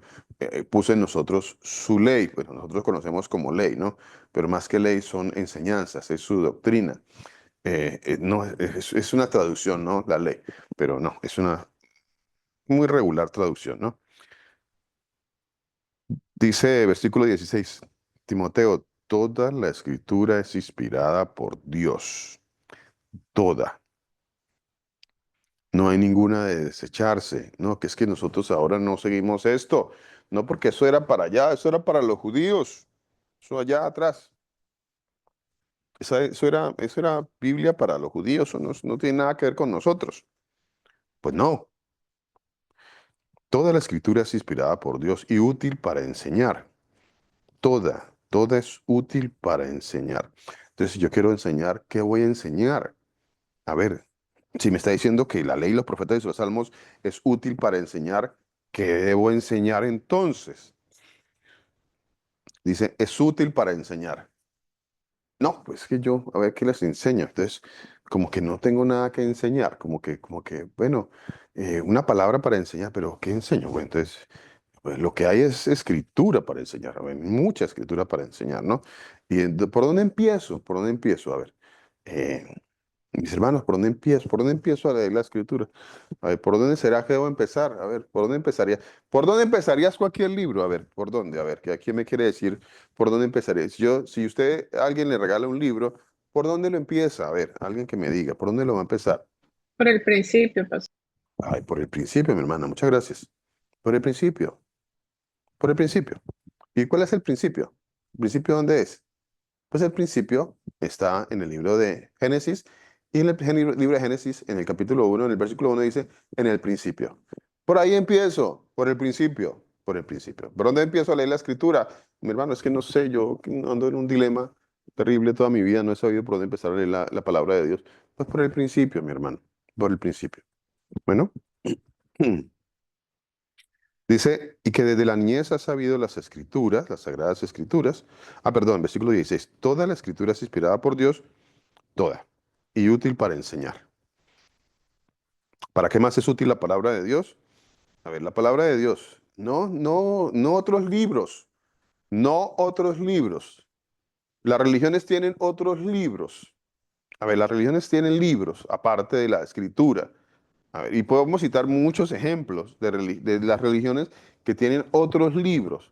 puso en nosotros su ley. Bueno, nosotros conocemos como ley, ¿no? Pero más que ley son enseñanzas, es su doctrina. No, es una traducción, ¿no? La ley, pero no, es una muy regular traducción, ¿no? Dice versículo 16, Timoteo, toda la escritura es inspirada por Dios, toda. No hay ninguna de desecharse, ¿no? Que es que nosotros ahora no seguimos esto, no, porque eso era para allá, eso era para los judíos, eso allá atrás. Eso era Biblia para los judíos, eso no tiene nada que ver con nosotros. Pues no, toda la escritura es inspirada por Dios y útil para enseñar. Toda es útil para enseñar. Entonces, si yo quiero enseñar, ¿qué voy a enseñar? A ver, si me está diciendo que la ley, los profetas y los salmos es útil para enseñar, ¿qué debo enseñar entonces? Dice, es útil para enseñar. No, pues que yo, a ver qué les enseño. Entonces, como que no tengo nada que enseñar, bueno, una palabra para enseñar, pero ¿qué enseño? Bueno, entonces, pues lo que hay es escritura para enseñar, hay mucha escritura para enseñar, ¿no? ¿Y por dónde empiezo? ¿Por dónde empiezo? A ver, eh, mis hermanos, ¿por dónde empiezo? ¿Por dónde empiezo a leer la escritura? A ver, ¿por dónde será que debo empezar? A ver, ¿por dónde empezaría? ¿Por dónde empezarías cualquier libro? A ver, ¿por dónde? A ver, ¿qué quién me quiere decir por dónde empezaría? Si usted, alguien le regala un libro, ¿por dónde lo empieza? A ver, alguien que me diga, ¿por dónde lo va a empezar? Por el principio, pastor. Ay, por el principio, mi hermana, muchas gracias. Por el principio, por el principio. ¿Y cuál es el principio? ¿El principio dónde es? Pues el principio está en el libro de Génesis, y en el libro de Génesis, en el capítulo 1, en el versículo 1 dice, en el principio. Por ahí empiezo, por el principio, por el principio. ¿Por dónde empiezo a leer la escritura? Mi hermano, es que no sé, yo ando en un dilema terrible toda mi vida, no he sabido por dónde empezar a leer la palabra de Dios. Pues por el principio, mi hermano, por el principio. Bueno. Dice, y que desde la niñez has sabido las escrituras, las sagradas escrituras. Ah, perdón, versículo 16. Toda la escritura es inspirada por Dios, toda, y útil para enseñar. ¿Para qué más es útil la palabra de Dios? A ver, la palabra de Dios. No otros libros. No otros libros. Las religiones tienen otros libros. A ver, las religiones tienen libros, aparte de la escritura. A ver, y podemos citar muchos ejemplos de las religiones que tienen otros libros.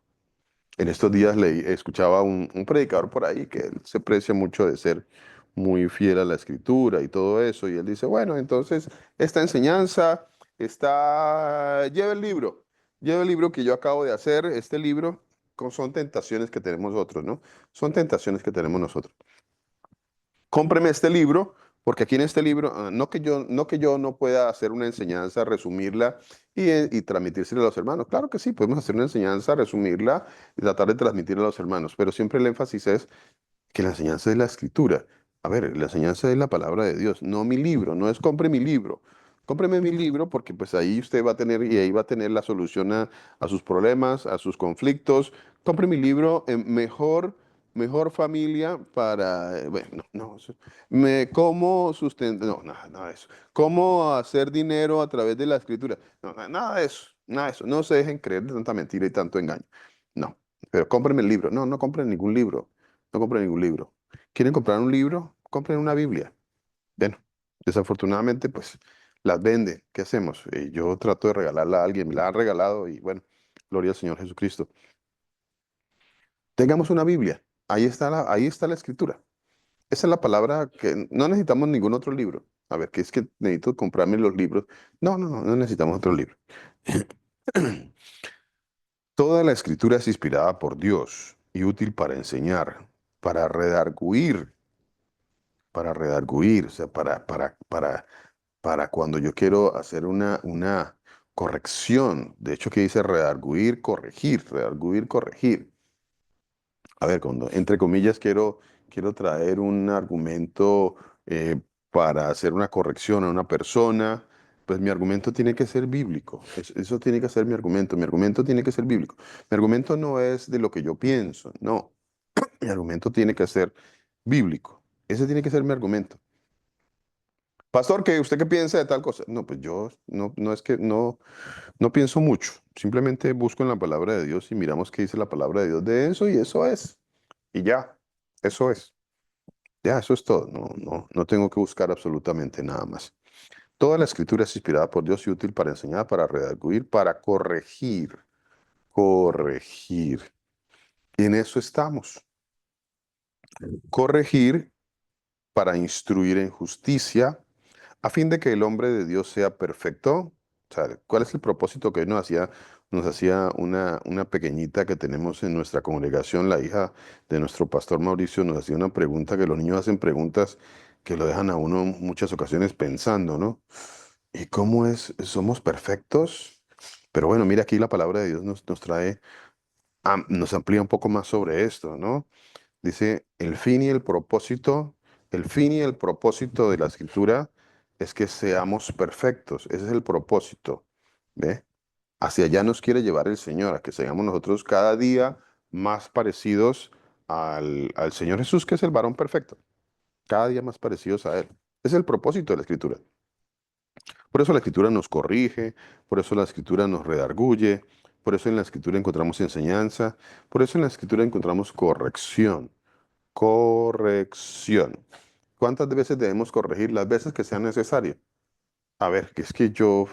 En estos días escuchaba un predicador por ahí que él se precia mucho de ser muy fiel a la escritura y todo eso. Y él dice, bueno, entonces esta enseñanza lleva el libro que yo acabo de hacer, este libro, son tentaciones que tenemos nosotros, ¿no? Son tentaciones que tenemos nosotros. Cómpreme este libro, porque aquí en este libro, no que yo no pueda hacer una enseñanza, resumirla y transmitírsela a los hermanos. Claro que sí, podemos hacer una enseñanza, resumirla y tratar de transmitirla a los hermanos, pero siempre el énfasis es que la enseñanza es la escritura. A ver, la enseñanza es la palabra de Dios, no mi libro, no es compre mi libro. cómpreme mi libro porque pues ahí usted va a tener y ahí va a tener la solución a sus problemas, a sus conflictos. Compre mi libro, mejor familia para, bueno, no, no, cómo sustentar, no, nada, nada de eso. Cómo hacer dinero a través de la escritura. No, nada de eso, nada de eso. No se dejen creer de tanta mentira y tanto engaño. No, pero cómprenme el libro. No, no compren ningún libro. No compren ningún libro. ¿Quieren comprar un libro? Compren una Biblia. Bueno, desafortunadamente, pues las venden. ¿Qué hacemos? Yo trato de regalarla a alguien, me la han regalado y bueno, gloria al Señor Jesucristo. Tengamos una Biblia. Ahí está la escritura. Esa es la palabra que no necesitamos ningún otro libro. A ver, ¿qué es que necesito comprarme los libros? No, no, no, no necesitamos otro libro. Toda la escritura es inspirada por Dios y útil para enseñar, para redarguir, o sea, para cuando yo quiero hacer una corrección. De hecho, que dice redarguir, corregir, redarguir, corregir. A ver, cuando, entre comillas, quiero traer un argumento para hacer una corrección a una persona, pues mi argumento tiene que ser bíblico. Eso tiene que ser mi argumento. Mi argumento tiene que ser bíblico. Mi argumento no es de lo que yo pienso, no. Mi argumento tiene que ser bíblico. Ese tiene que ser mi argumento. Pastor, ¿qué usted qué piensa de tal cosa? No, pues yo no es que no pienso mucho. Simplemente busco en la palabra de Dios y miramos qué dice la palabra de Dios de eso y eso es. Y ya, eso es. Ya, eso es todo. No tengo que buscar absolutamente nada más. Toda la escritura es inspirada por Dios y útil para enseñar, para redarguir, para corregir. Corregir. Y en eso estamos. Corregir para instruir en justicia, a fin de que el hombre de Dios sea perfecto. O sea, ¿cuál es el propósito que hoy nos hacía una pequeñita que tenemos en nuestra congregación, la hija de nuestro pastor Mauricio, nos hacía una pregunta, que los niños hacen preguntas que lo dejan a uno en muchas ocasiones pensando, ¿no? ¿Y cómo es? ¿Somos perfectos? Pero bueno, mira aquí la palabra de Dios nos trae, nos amplía un poco más sobre esto, ¿no? Dice, el fin y el propósito de la escritura es que seamos perfectos. Ese es el propósito. ¿Ve? Hacia allá nos quiere llevar el Señor, a que seamos nosotros cada día más parecidos al Señor Jesús, que es el varón perfecto. Cada día más parecidos a Él. Es el propósito de la escritura. Por eso la escritura nos corrige, por eso la escritura nos redarguye, por eso en la escritura encontramos enseñanza, por eso en la escritura encontramos corrección. Corrección. ¿Cuántas veces debemos corregir? Las veces que sea necesario. A ver, que es que yo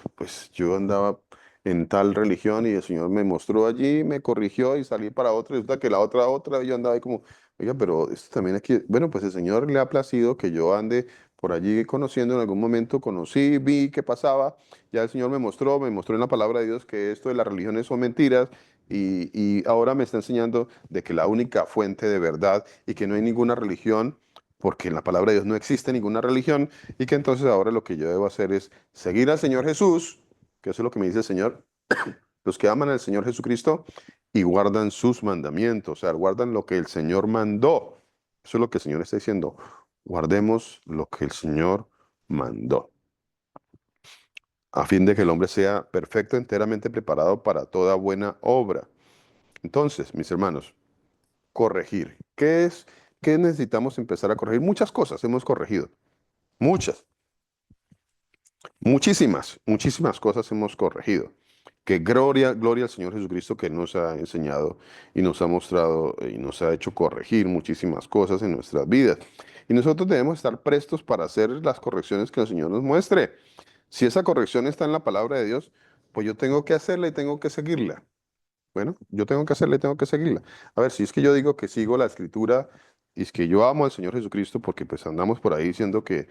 andaba en tal religión y el Señor me mostró allí, me corrigió y salí para otra, y resulta que la otra, y yo andaba ahí como, oiga, pero esto también aquí, bueno, pues el Señor le ha placido que yo ande por allí conociendo en algún momento, conocí, vi qué pasaba, ya el Señor me mostró en la palabra de Dios que esto de las religiones son mentiras, y ahora me está enseñando de que la única fuente de verdad y que no hay ninguna religión, porque en la palabra de Dios no existe ninguna religión, y que entonces ahora lo que yo debo hacer es seguir al Señor Jesús, que eso es lo que me dice el Señor, los que aman al Señor Jesucristo y guardan sus mandamientos, o sea, guardan lo que el Señor mandó. Eso es lo que el Señor está diciendo. Guardemos lo que el Señor mandó, a fin de que el hombre sea perfecto, enteramente preparado para toda buena obra. Entonces, mis hermanos, corregir. ¿Qué es? ¿Qué necesitamos empezar a corregir? Muchas cosas hemos corregido. Muchas. Muchísimas cosas hemos corregido. Que gloria al Señor Jesucristo que nos ha enseñado y nos ha mostrado y nos ha hecho corregir muchísimas cosas en nuestras vidas. Y nosotros debemos estar prestos para hacer las correcciones que el Señor nos muestre. Si esa corrección está en la palabra de Dios, pues yo tengo que hacerla y tengo que seguirla. Bueno, yo tengo que hacerla y tengo que seguirla. A ver, si es que yo digo que sigo la escritura y es que yo amo al Señor Jesucristo, porque pues andamos por ahí diciendo que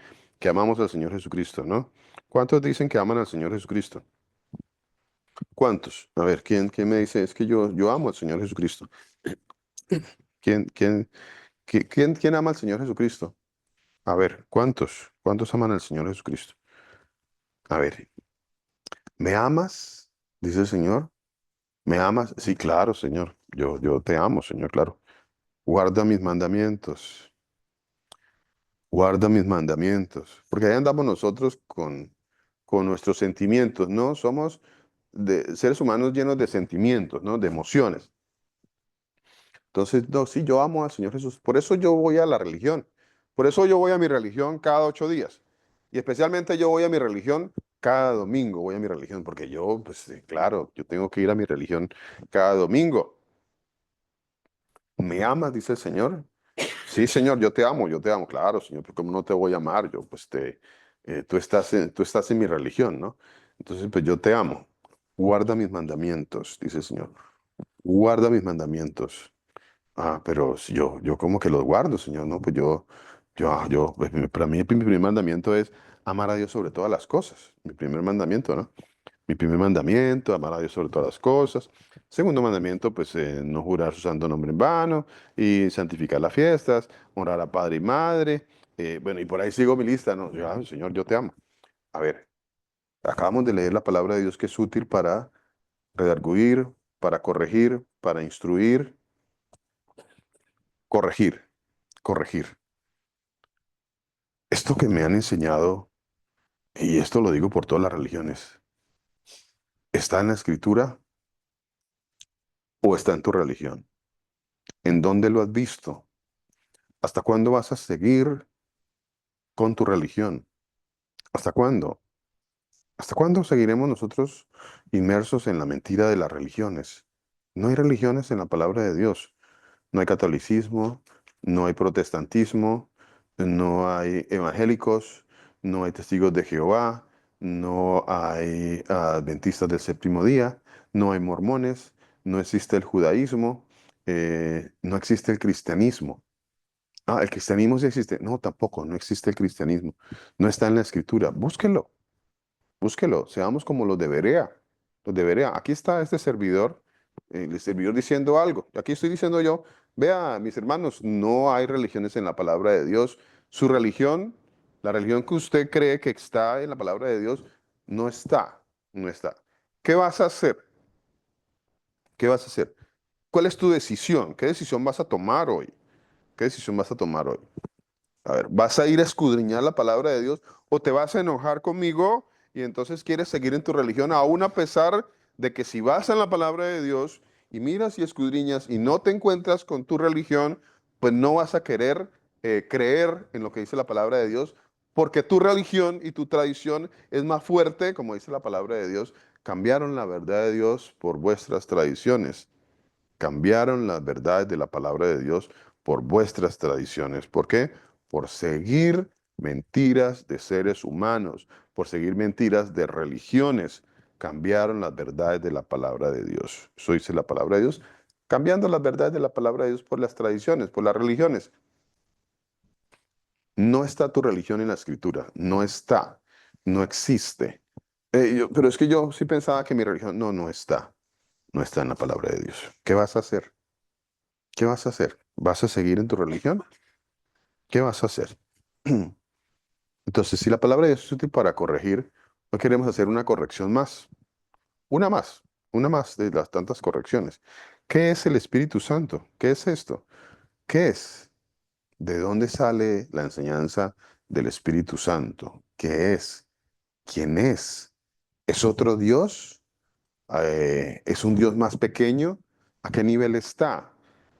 amamos al Señor Jesucristo, ¿no? ¿Cuántos dicen que aman al Señor Jesucristo? ¿Cuántos? A ver, ¿quién me dice? Es que yo amo al Señor Jesucristo. ¿Quién, quién, quién ama al Señor Jesucristo? A ver, ¿cuántos? ¿Cuántos aman al Señor Jesucristo? A ver, ¿me amas? Dice el Señor. ¿Me amas? Sí, claro, Señor. Yo te amo, Señor, claro. Guarda mis mandamientos. Guarda mis mandamientos. Porque ahí andamos nosotros con con nuestros sentimientos, ¿no? Somos seres humanos llenos de sentimientos, ¿no? De emociones. Entonces, no, sí, yo amo al Señor Jesús. Por eso yo voy a la religión. Por eso yo voy a mi religión cada 8 días. Y especialmente yo voy a mi religión cada domingo. Voy a mi religión porque yo, pues claro, yo tengo que ir a mi religión cada domingo. ¿Me amas? Dice el Señor. Sí, Señor, yo te amo, yo te amo. Claro, Señor, pero ¿cómo no te voy a amar? Yo, pues, tú estás en mi religión, ¿no? Entonces, pues yo te amo. Guarda mis mandamientos, dice el Señor. Guarda mis mandamientos. Ah, pero si yo como que los guardo, Señor, ¿no? Pues pues, para mí mi primer mandamiento es amar a Dios sobre todas las cosas. Mi primer mandamiento, ¿no? Mi primer mandamiento, amar a Dios sobre todas las cosas. Segundo mandamiento, pues no jurar su santo nombre en vano y santificar las fiestas, honrar a padre y madre. Bueno, y por ahí sigo mi lista, ¿no? Señor, yo te amo. A ver, acabamos de leer la palabra de Dios que es útil para redarguir, para corregir, para instruir, corregir, corregir. Esto que me han enseñado, y esto lo digo por todas las religiones, ¿está en la escritura o está en tu religión? ¿En dónde lo has visto? ¿Hasta cuándo vas a seguir con tu religión? ¿Hasta cuándo? ¿Hasta cuándo seguiremos nosotros inmersos en la mentira de las religiones? No hay religiones en la palabra de Dios. No hay catolicismo, no hay protestantismo, no hay evangélicos, no hay testigos de Jehová, no hay adventistas del séptimo día, no hay mormones, no existe el judaísmo, no existe el cristianismo. Ah, el cristianismo sí existe. No, tampoco, no existe el cristianismo. No está en la escritura. Búsquelo, búsquelo. Seamos como los de Berea. Los de Berea. Aquí está este servidor, el servidor diciendo algo. Aquí estoy diciendo yo, vea, mis hermanos, no hay religiones en la palabra de Dios. Su religión, la religión que usted cree que está en la palabra de Dios, no está, no está. ¿Qué vas a hacer? ¿Qué vas a hacer? ¿Cuál es tu decisión? ¿Qué decisión vas a tomar hoy? ¿Qué decisión vas a tomar hoy? A ver, ¿vas a ir a escudriñar la palabra de Dios o te vas a enojar conmigo y entonces quieres seguir en tu religión aún a pesar de que si vas en la palabra de Dios y miras y escudriñas y no te encuentras con tu religión, pues no vas a querer creer en lo que dice la palabra de Dios porque tu religión y tu tradición es más fuerte, como dice la palabra de Dios, cambiaron la verdad de Dios por vuestras tradiciones. Cambiaron las verdades de la palabra de Dios por vuestras tradiciones. ¿Por qué? Por seguir mentiras de seres humanos, por seguir mentiras de religiones. Cambiaron las verdades de la palabra de Dios. Eso dice la palabra de Dios. Cambiando las verdades de la palabra de Dios por las tradiciones, por las religiones. No está tu religión en la escritura. No está. No existe. Pero es que yo sí pensaba que mi religión, no, no está. No está en la palabra de Dios. ¿Qué vas a hacer? ¿Qué vas a hacer? ¿Vas a seguir en tu religión? ¿Qué vas a hacer? Entonces, si la palabra de Dios es útil para corregir, no queremos hacer una corrección más, una más, una más de las tantas correcciones. ¿Qué es el Espíritu Santo? ¿Qué es esto? ¿Qué es? ¿De dónde sale la enseñanza del Espíritu Santo? ¿Qué es? ¿Quién es? ¿Es otro Dios? ¿Es un Dios más pequeño? ¿A qué nivel está?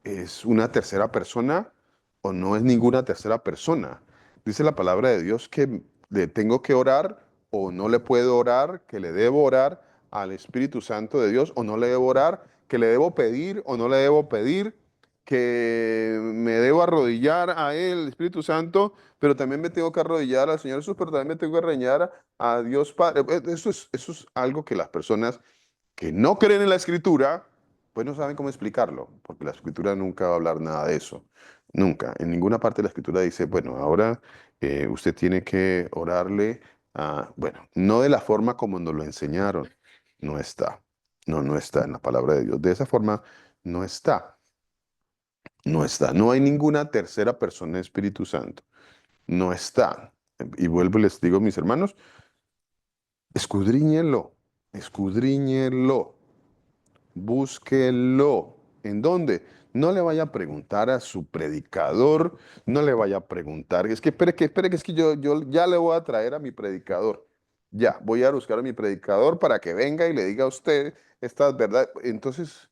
¿Es una tercera persona o no es ninguna tercera persona? Dice la palabra de Dios que le tengo que orar o no le puedo orar, que le debo orar al Espíritu Santo de Dios o no le debo orar, que le debo pedir o no le debo pedir, que me debo arrodillar a Él, el Espíritu Santo, pero también me tengo que arrodillar al Señor Jesús, pero también me tengo que arrodillar a Dios Padre. Eso es algo que las personas que no creen en la escritura, pues no saben cómo explicarlo, porque la escritura nunca va a hablar nada de eso. Nunca. En ninguna parte de la escritura dice, bueno, ahora usted tiene que orarle a, bueno, no de la forma como nos lo enseñaron. No está. No, no está en la palabra de Dios. De esa forma no está. No está. No hay ninguna tercera persona del Espíritu Santo. No está. Y vuelvo y les digo, mis hermanos, escudriñenlo. Escudriñenlo. Búsquelo. ¿En dónde? No le vaya a preguntar a su predicador, no le vaya a preguntar, es que espere, que es que yo ya le voy a traer a mi predicador. ya, voy a buscar a mi predicador para que venga y le diga a usted estas verdades. Entonces,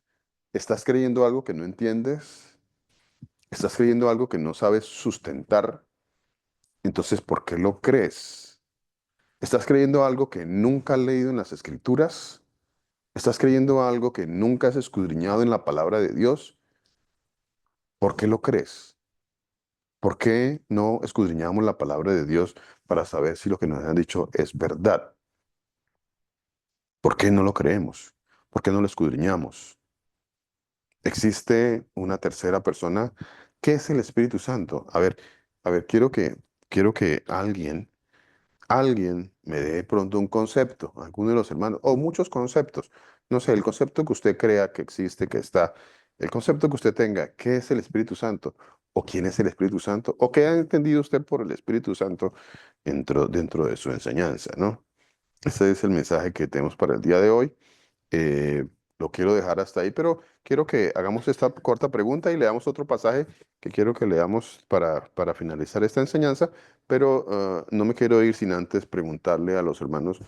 ¿estás creyendo algo que no entiendes? ¿Estás creyendo algo que no sabes sustentar? Entonces, ¿por qué lo crees? ¿Estás creyendo algo que nunca has leído en las Escrituras? ¿Estás creyendo algo que nunca has escudriñado en la palabra de Dios? ¿Por qué lo crees? ¿Por qué no escudriñamos la palabra de Dios para saber si lo que nos han dicho es verdad? ¿Por qué no lo creemos? ¿Por qué no lo escudriñamos? Existe una tercera persona. ¿Qué es el Espíritu Santo? A ver, quiero que alguien me dé pronto un concepto, alguno de los hermanos, o muchos conceptos. No sé, el concepto que usted crea que existe, que está, el concepto que usted tenga, ¿qué es el Espíritu Santo? ¿O quién es el Espíritu Santo? ¿O qué ha entendido usted por el Espíritu Santo dentro de su enseñanza, ¿no? Ese es el mensaje que tenemos para el día de hoy. Eh, lo quiero dejar hasta ahí, pero quiero que hagamos esta corta pregunta y leamos otro pasaje que quiero que leamos para finalizar esta enseñanza, pero no me quiero ir sin antes preguntarle a los hermanos,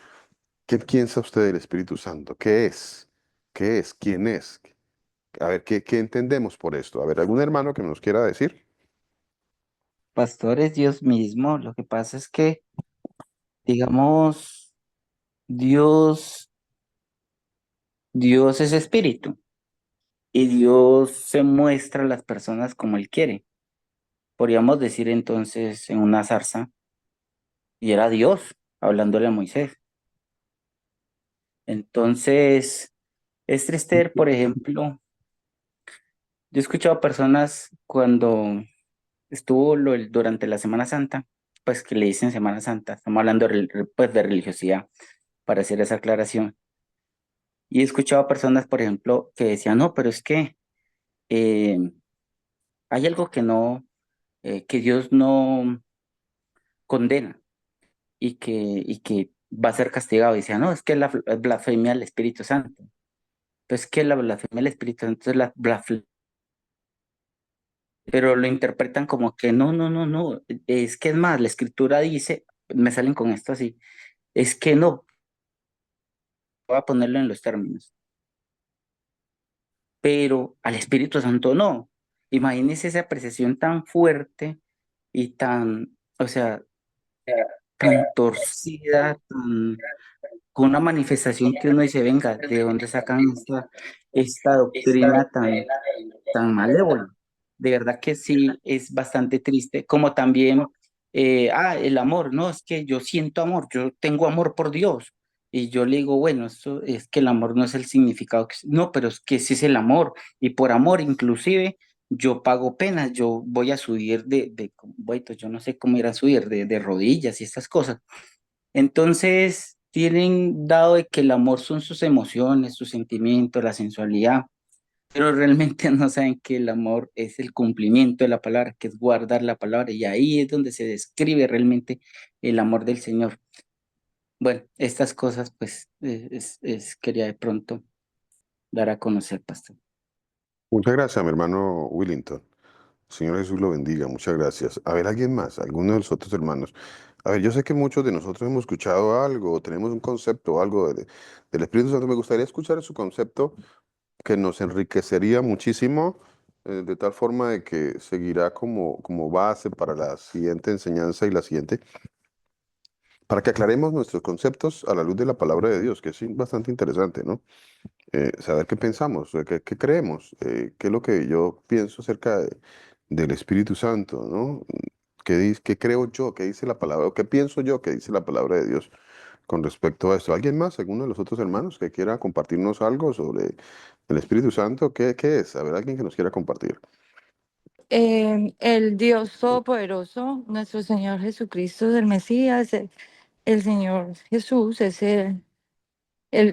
¿qué piensa usted del Espíritu Santo? ¿Qué es? ¿Qué es? ¿Quién es? A ver, ¿qué entendemos por esto? A ver, ¿algún hermano que nos quiera decir? Pastor es Dios mismo. Lo que pasa es que, digamos, Dios, Dios es espíritu y Dios se muestra a las personas como Él quiere. Podríamos decir entonces en una zarza, y era Dios hablándole a Moisés. Entonces, es triste ver, por ejemplo, yo he escuchado personas cuando estuvo durante la Semana Santa, pues que le dicen Semana Santa, estamos hablando pues, de religiosidad, para hacer esa aclaración. Y he escuchado personas, por ejemplo, que decían, no, pero es que eh, hay algo que no, que Dios no condena y que va a ser castigado. Y decían, no, es que la blasfemia al Espíritu Santo. Entonces, ¿qué es la blasfemia al Espíritu Santo? Es la blasfemia, pero lo interpretan como que no, no, no, no. Es que es más, la Escritura dice, me salen con esto así, es que no, voy a ponerlo en los términos, pero al Espíritu Santo no. Imagínense esa apreciación tan fuerte y tan, o sea, tan torcida, con una manifestación que uno dice, venga, ¿de dónde sacan esta doctrina tan malévola? De verdad que sí, es bastante triste, como también, el amor, no, es que yo siento amor, yo tengo amor por Dios, y yo le digo, bueno, eso es que el amor no es el significado, no, pero es que sí es el amor, y por amor inclusive yo pago penas, yo voy a subir bueno, yo no sé cómo ir a subir, de rodillas y estas cosas. Entonces, tienen dado de que el amor son sus emociones, sus sentimientos, la sensualidad, pero realmente no saben que el amor es el cumplimiento de la palabra, que es guardar la palabra, y ahí es donde se describe realmente el amor del Señor. Bueno, estas cosas, pues, quería de pronto dar a conocer, pastor. Muchas gracias, mi hermano Willington. Señor Jesús lo bendiga, muchas gracias. A ver, alguien más, alguno de los otros hermanos. A ver, yo sé que muchos de nosotros hemos escuchado algo, tenemos un concepto, algo del Espíritu Santo. Me gustaría escuchar su concepto que nos enriquecería muchísimo, de tal forma de que seguirá como base para la siguiente enseñanza y la siguiente, para que aclaremos nuestros conceptos a la luz de la palabra de Dios, que es bastante interesante, ¿no? Saber qué pensamos, qué creemos, qué es lo que yo pienso acerca del Espíritu Santo, ¿no? ¿Qué creo yo? ¿Qué dice la palabra? ¿O qué pienso yo? ¿Qué dice la palabra de Dios con respecto a esto? ¿Alguien más, alguno de los otros hermanos que quiera compartirnos algo sobre el Espíritu Santo? ¿Qué es? A ver, alguien que nos quiera compartir. El Dios Todopoderoso, nuestro Señor Jesucristo, el Mesías, el Señor Jesús, el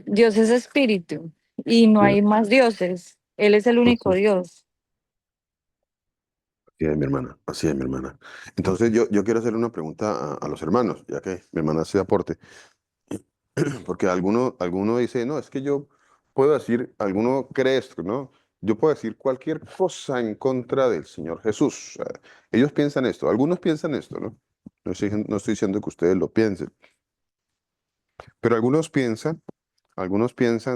Dios es espíritu y no Bien, hay más dioses. Él es el único ujú. Dios. Así es, mi hermana, así es, mi hermana. Entonces yo quiero hacerle una pregunta a los hermanos, ya que mi hermana hace aporte. Porque alguno dice, no, es que yo puedo decir, alguno cree esto, ¿no? Yo puedo decir cualquier cosa en contra del Señor Jesús. O sea, ellos piensan esto, algunos piensan esto, ¿no? No estoy diciendo que ustedes lo piensen, Pero algunos piensan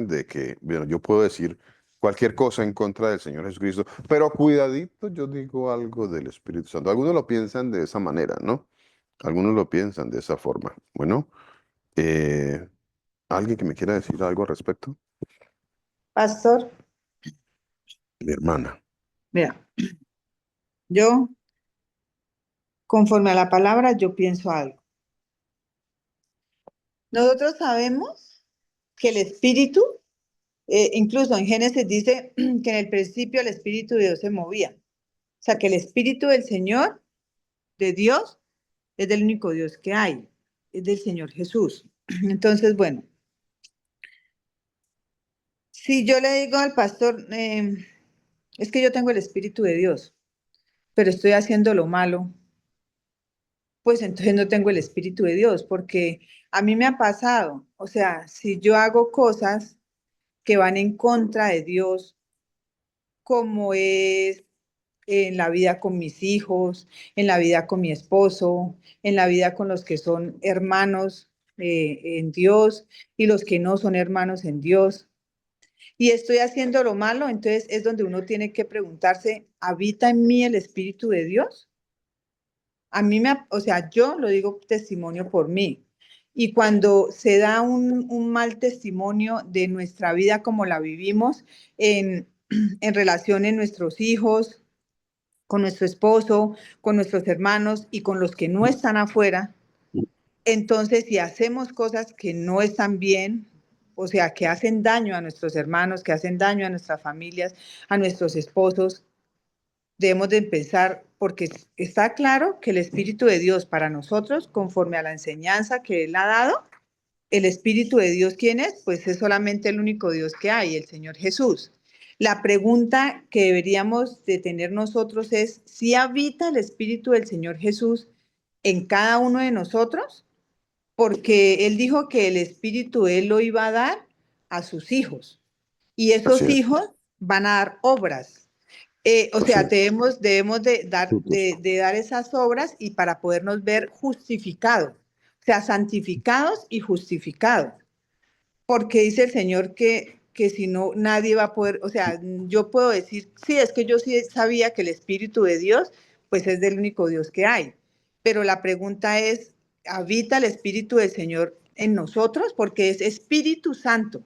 de que, bueno, yo puedo decir cualquier cosa en contra del Señor Jesucristo, pero cuidadito, yo digo algo del Espíritu Santo. Algunos lo piensan de esa manera, ¿no? Algunos lo piensan de esa forma. Bueno, eh, ¿alguien que me quiera decir algo al respecto? Pastor, Mi hermana. mira, yo, conforme a la palabra, yo pienso algo. Nosotros sabemos que el Espíritu, incluso en Génesis dice que en el principio el Espíritu de Dios se movía. O sea, que el Espíritu del Señor, de Dios, es del único Dios que hay, es del Señor Jesús. Entonces, bueno, si yo le digo al pastor, es que yo tengo el Espíritu de Dios, pero estoy haciendo lo malo, pues entonces no tengo el Espíritu de Dios, porque a mí me ha pasado, o sea, si yo hago cosas que van en contra de Dios, como es en la vida con mis hijos, en la vida con mi esposo, en la vida con los que son hermanos en Dios y los que no son hermanos en Dios, y estoy haciendo lo malo, entonces es donde uno tiene que preguntarse, ¿habita en mí el Espíritu de Dios? A mí o sea, yo lo digo testimonio por mí. Y cuando se da un mal testimonio de nuestra vida como la vivimos en relación en nuestros hijos, con nuestro esposo, con nuestros hermanos y con los que no están afuera, entonces si hacemos cosas que no están bien, o sea, que hacen daño a nuestros hermanos, que hacen daño a nuestras familias, a nuestros esposos, debemos de empezar, porque está claro que el Espíritu de Dios para nosotros, conforme a la enseñanza que Él ha dado, el Espíritu de Dios, ¿quién es? Pues es solamente el único Dios que hay, el Señor Jesús. La pregunta que deberíamos de tener nosotros es, ¿si habita el Espíritu del Señor Jesús en cada uno de nosotros? Porque Él dijo que el Espíritu Él lo iba a dar a sus hijos, y Así esos es, hijos van a dar obras. O así sea, es. debemos Frutos. de dar esas obras y para podernos ver justificados, o sea, santificados y justificados. Porque dice el Señor que si no, nadie va a poder, o sea, yo puedo decir, sí, es que yo sí sabía que el Espíritu de Dios, pues es del único Dios que hay. Pero la pregunta es, ¿habita el Espíritu del Señor en nosotros? Porque es Espíritu Santo.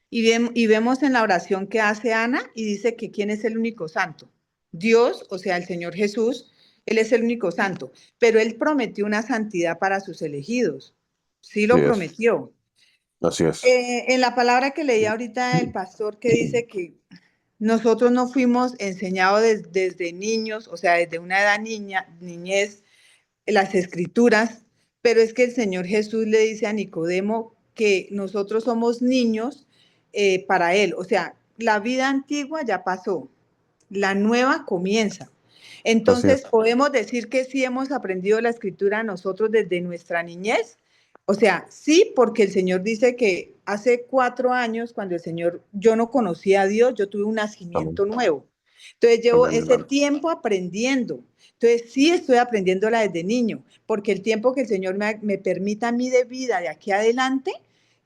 Y vemos en la oración que hace Ana y dice que ¿quién es el único santo? Dios, o sea, el Señor Jesús, Él es el único santo, pero Él prometió una santidad para sus elegidos. Sí Así lo es, prometió. así es. En la palabra que leí ahorita el pastor que dice que nosotros no fuimos enseñados desde niños, o sea, desde una edad niñez, las escrituras, pero es que el Señor Jesús le dice a Nicodemo que nosotros somos niños para Él. O sea, la vida antigua ya pasó, la nueva comienza. Así Entonces, es. podemos decir que sí hemos aprendido la escritura nosotros desde nuestra niñez. O sea, sí, porque el Señor dice que hace 4 años, cuando el Señor, yo no conocía a Dios, yo tuve un Amén. nacimiento nuevo. Entonces, llevo Amén, ese hermano. tiempo aprendiendo. Entonces, sí estoy aprendiéndola desde niño, porque el tiempo que el Señor me permita a mí de vida de aquí adelante,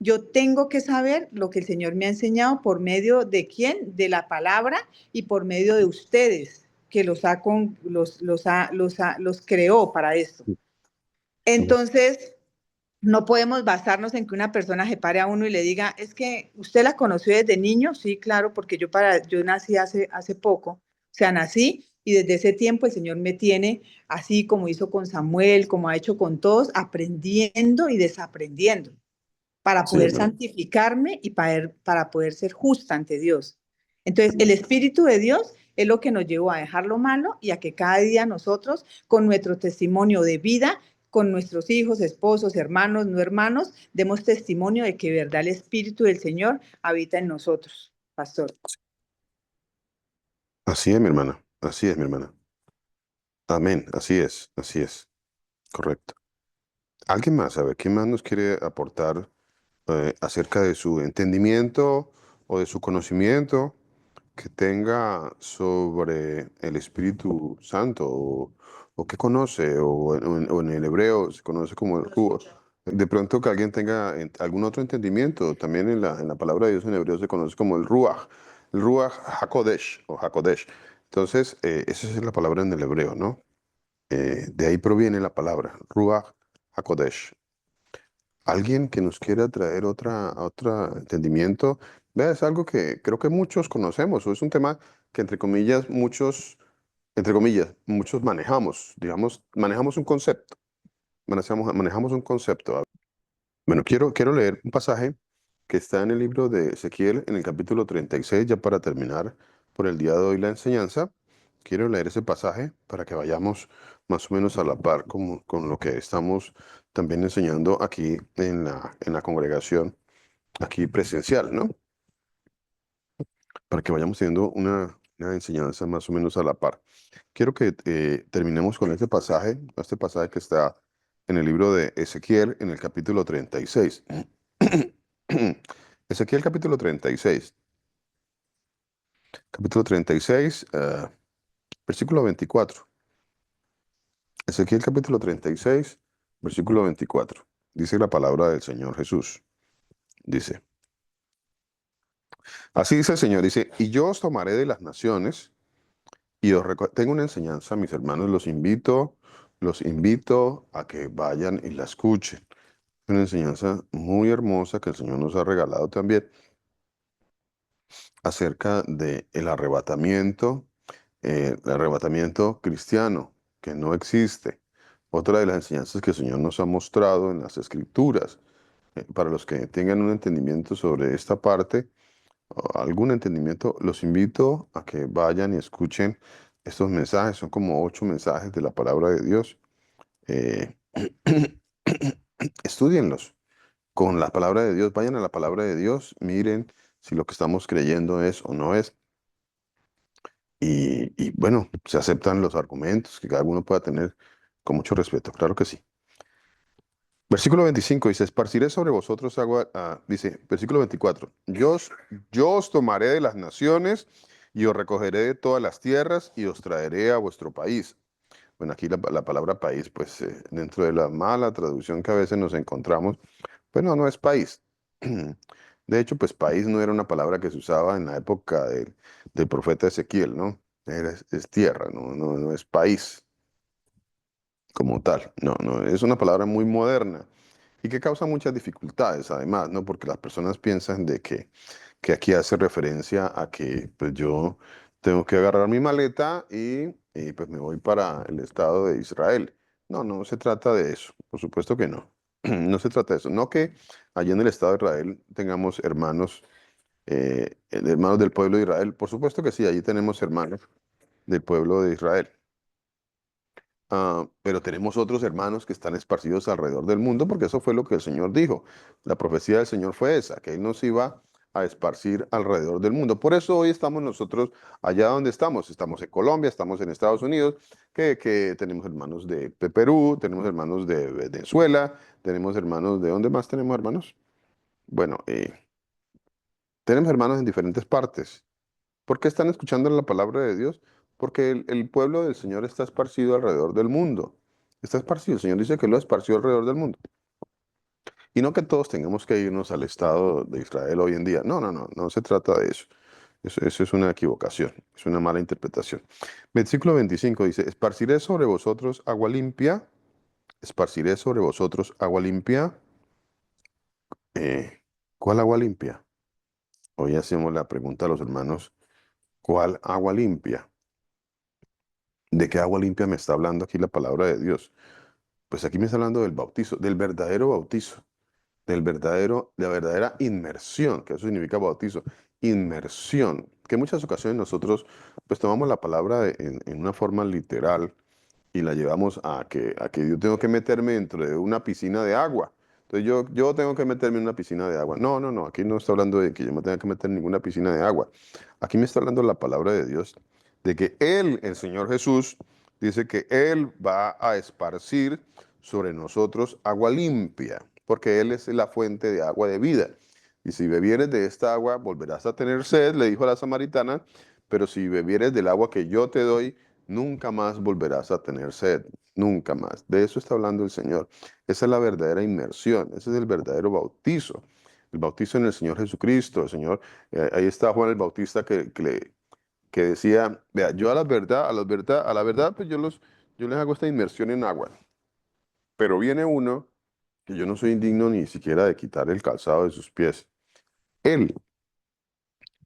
yo tengo que saber lo que el Señor me ha enseñado por medio de quién, de la palabra y por medio de ustedes, que los creó para esto. Entonces, no podemos basarnos en que una persona se pare a uno y le diga, es que usted la conoció desde niño. Sí, claro, porque yo nací hace poco, o sea, nací y desde ese tiempo el Señor me tiene así como hizo con Samuel, como ha hecho con todos, aprendiendo y desaprendiendo para Sí, poder hermano. santificarme y para poder ser justa ante Dios. Entonces, el Espíritu de Dios es lo que nos llevó a dejar lo malo y a que cada día nosotros, con nuestro testimonio de vida, con nuestros hijos, esposos, hermanos, no hermanos, demos testimonio de que verdad el Espíritu del Señor habita en nosotros, pastor. Así es, mi hermana. Así es, mi hermana. Amén. Así es. Así es. Correcto. ¿Alguien más? A ver, ¿quién más nos quiere aportar acerca de su entendimiento o de su conocimiento que tenga sobre el Espíritu Santo o qué conoce o en el hebreo se conoce como el Ruach. De pronto que alguien tenga algún otro entendimiento, también en la palabra de Dios en hebreo se conoce como el Ruach HaKodesh o HaKodesh. Entonces, esa es la palabra en el hebreo, ¿no? De ahí proviene la palabra, Ruach HaKodesh. Alguien que nos quiera traer otro entendimiento, vea, es algo que creo que muchos conocemos, o es un tema que entre comillas, muchos manejamos, digamos, manejamos un concepto, manejamos un concepto. Bueno, quiero leer un pasaje que está en el libro de Ezequiel, en el capítulo 36, ya para terminar por el día de hoy la enseñanza. Quiero leer ese pasaje para que vayamos más o menos a la par con lo que estamos también enseñando aquí en la congregación, aquí presencial, ¿no? Para que vayamos teniendo una enseñanza más o menos a la par. Quiero que terminemos con este pasaje que está en el libro de Ezequiel, en el capítulo 36. Ezequiel capítulo 36. Capítulo 36, versículo 24. Ezequiel capítulo 36, versículo 24. Dice la palabra del Señor Jesús. Dice, así dice el Señor, dice, y yo os tomaré de las naciones y tengo una enseñanza, mis hermanos, los invito a que vayan y la escuchen. Una enseñanza muy hermosa que el Señor nos ha regalado también acerca del arrebatamiento cristiano, que no existe. Otra de las enseñanzas que el Señor nos ha mostrado en las Escrituras, para los que tengan un entendimiento sobre esta parte, o algún entendimiento, los invito a que vayan y escuchen estos mensajes. Son como 8 mensajes de la palabra de Dios. Eh, Estúdienlos con la palabra de Dios, vayan a la palabra de Dios, miren si lo que estamos creyendo es o no es. Y bueno, se aceptan los argumentos que cada uno pueda tener con mucho respeto, claro que sí. Versículo 25 dice, esparciré sobre vosotros agua, dice, versículo 24, yo os tomaré de las naciones y os recogeré de todas las tierras y os traeré a vuestro país. Bueno, aquí la palabra país, pues dentro de la mala traducción que a veces nos encontramos, pues no es país. De hecho, pues país no era una palabra que se usaba en la época del profeta Ezequiel, ¿no? Es tierra, no es país como tal. No, es una palabra muy moderna y que causa muchas dificultades, además, ¿no? Porque las personas piensan de que aquí hace referencia a que pues yo tengo que agarrar mi maleta y pues me voy para el Estado de Israel. No se trata de eso, por supuesto que no. No se trata de eso. No que allí en el Estado de Israel tengamos hermanos del pueblo de Israel. Por supuesto que sí, allí tenemos hermanos del pueblo de Israel. Pero tenemos otros hermanos que están esparcidos alrededor del mundo, porque eso fue lo que el Señor dijo. La profecía del Señor fue esa, que Él nos iba a esparcir alrededor del mundo. Por eso hoy estamos nosotros allá donde estamos. Estamos en Colombia, estamos en Estados Unidos, que tenemos hermanos de Perú, tenemos hermanos de Venezuela, tenemos hermanos de... ¿Dónde más tenemos hermanos? Bueno, tenemos hermanos en diferentes partes. ¿Por qué están escuchando la palabra de Dios? Porque el pueblo del Señor está esparcido alrededor del mundo. Está esparcido. El Señor dice que lo esparció alrededor del mundo. Y no que todos tengamos que irnos al Estado de Israel hoy en día. No se trata de eso. Eso es una equivocación, es una mala interpretación. Versículo 25 dice, esparciré sobre vosotros agua limpia, esparciré sobre vosotros agua limpia. Eh, ¿Cuál agua limpia? Hoy hacemos la pregunta a los hermanos, ¿cuál agua limpia? ¿De qué agua limpia me está hablando aquí la palabra de Dios? Pues aquí me está hablando del bautizo, del verdadero bautizo, de la verdadera inmersión, que eso significa bautizo, inmersión, que en muchas ocasiones nosotros pues tomamos la palabra en una forma literal y la llevamos a que yo tengo que meterme dentro de una piscina de agua. Entonces yo tengo que meterme en una piscina de agua. No, aquí no está hablando de que yo me tenga que meter en ninguna piscina de agua. Aquí me está hablando la palabra de Dios, de que Él, el Señor Jesús, dice que Él va a esparcir sobre nosotros agua limpia, porque Él es la fuente de agua de vida. Y si bebieres de esta agua, volverás a tener sed, le dijo a la samaritana, pero si bebieres del agua que yo te doy, nunca más volverás a tener sed, nunca más. De eso está hablando el Señor. Esa es la verdadera inmersión, ese es el verdadero bautizo. El bautizo en el Señor Jesucristo, el Señor, ahí está Juan el Bautista que decía, vea, yo a la verdad, pues yo les hago esta inmersión en agua, pero viene uno que yo no soy indigno ni siquiera de quitar el calzado de sus pies. Él,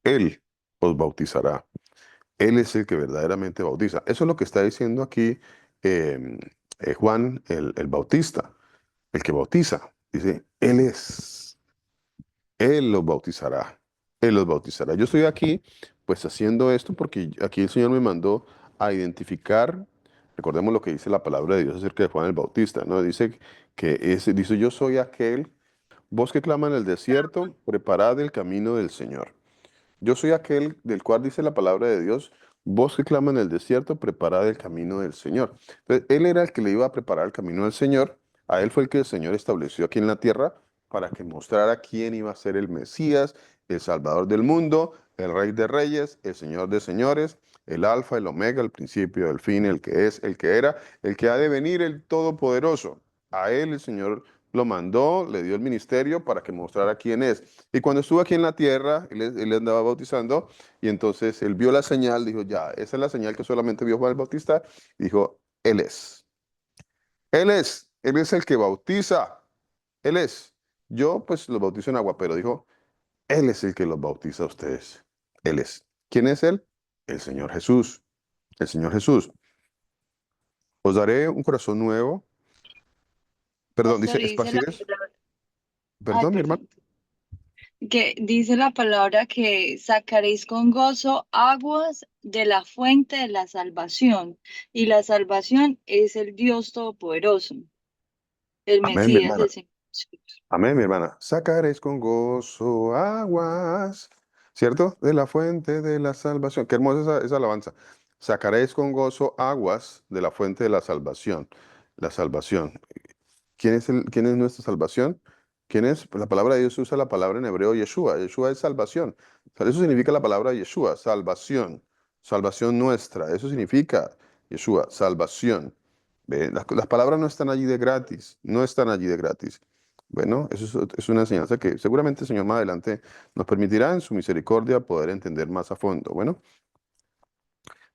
él os bautizará. Él es el que verdaderamente bautiza. Eso es lo que está diciendo aquí eh, Juan el Bautista, el que bautiza. Dice, Él es, Él los bautizará, Él los bautizará. Yo estoy aquí pues haciendo esto porque aquí el Señor me mandó a identificar, recordemos lo que dice la palabra de Dios acerca de Juan el Bautista, ¿no? Dice, yo soy aquel, vos que clama en el desierto, preparad el camino del Señor. Yo soy aquel del cual dice la palabra de Dios, vos que clama en el desierto, preparad el camino del Señor. Entonces, él era el que le iba a preparar el camino del Señor, a él fue el que el Señor estableció aquí en la tierra para que mostrara quién iba a ser el Mesías, el Salvador del mundo, el Rey de Reyes, el Señor de Señores, el Alfa, el Omega, el principio, el fin, el que es, el que era, el que ha de venir, el Todopoderoso. A él el Señor lo mandó, le dio el ministerio para que mostrara quién es. Y cuando estuvo aquí en la tierra, él andaba bautizando y entonces él vio la señal, dijo, ya, esa es la señal que solamente vio Juan el Bautista. Y dijo, Él es. Él es el que bautiza. Él es. Yo pues los bautizo en agua, pero dijo, Él es el que los bautiza a ustedes. Él es. ¿Quién es Él? El Señor Jesús. El Señor Jesús. Os daré un corazón nuevo. Perdón, dice, Pastor, y dice la esparciréis. palabra, ay, Perdón, mi hermano. perdón, que dice la palabra que sacaréis con gozo aguas de la fuente de la salvación, y la salvación es el Dios Todopoderoso, el Amén, mi Mesías, hermana. el Señor Jesús. Amén, mi hermana. Sacaréis con gozo aguas, ¿cierto? De la fuente de la salvación. Qué hermosa esa alabanza. Sacaréis con gozo aguas de la fuente de la salvación. La salvación. ¿Quién es nuestra salvación? ¿Quién es? Pues la palabra de Dios usa la palabra en hebreo Yeshua. Yeshua es salvación. O sea, eso significa la palabra Yeshua, salvación. Salvación nuestra. Eso significa Yeshua, salvación. ¿Ve? Las palabras no están allí de gratis. No están allí de gratis. Bueno, es una enseñanza que seguramente el Señor más adelante nos permitirá en su misericordia poder entender más a fondo. Bueno,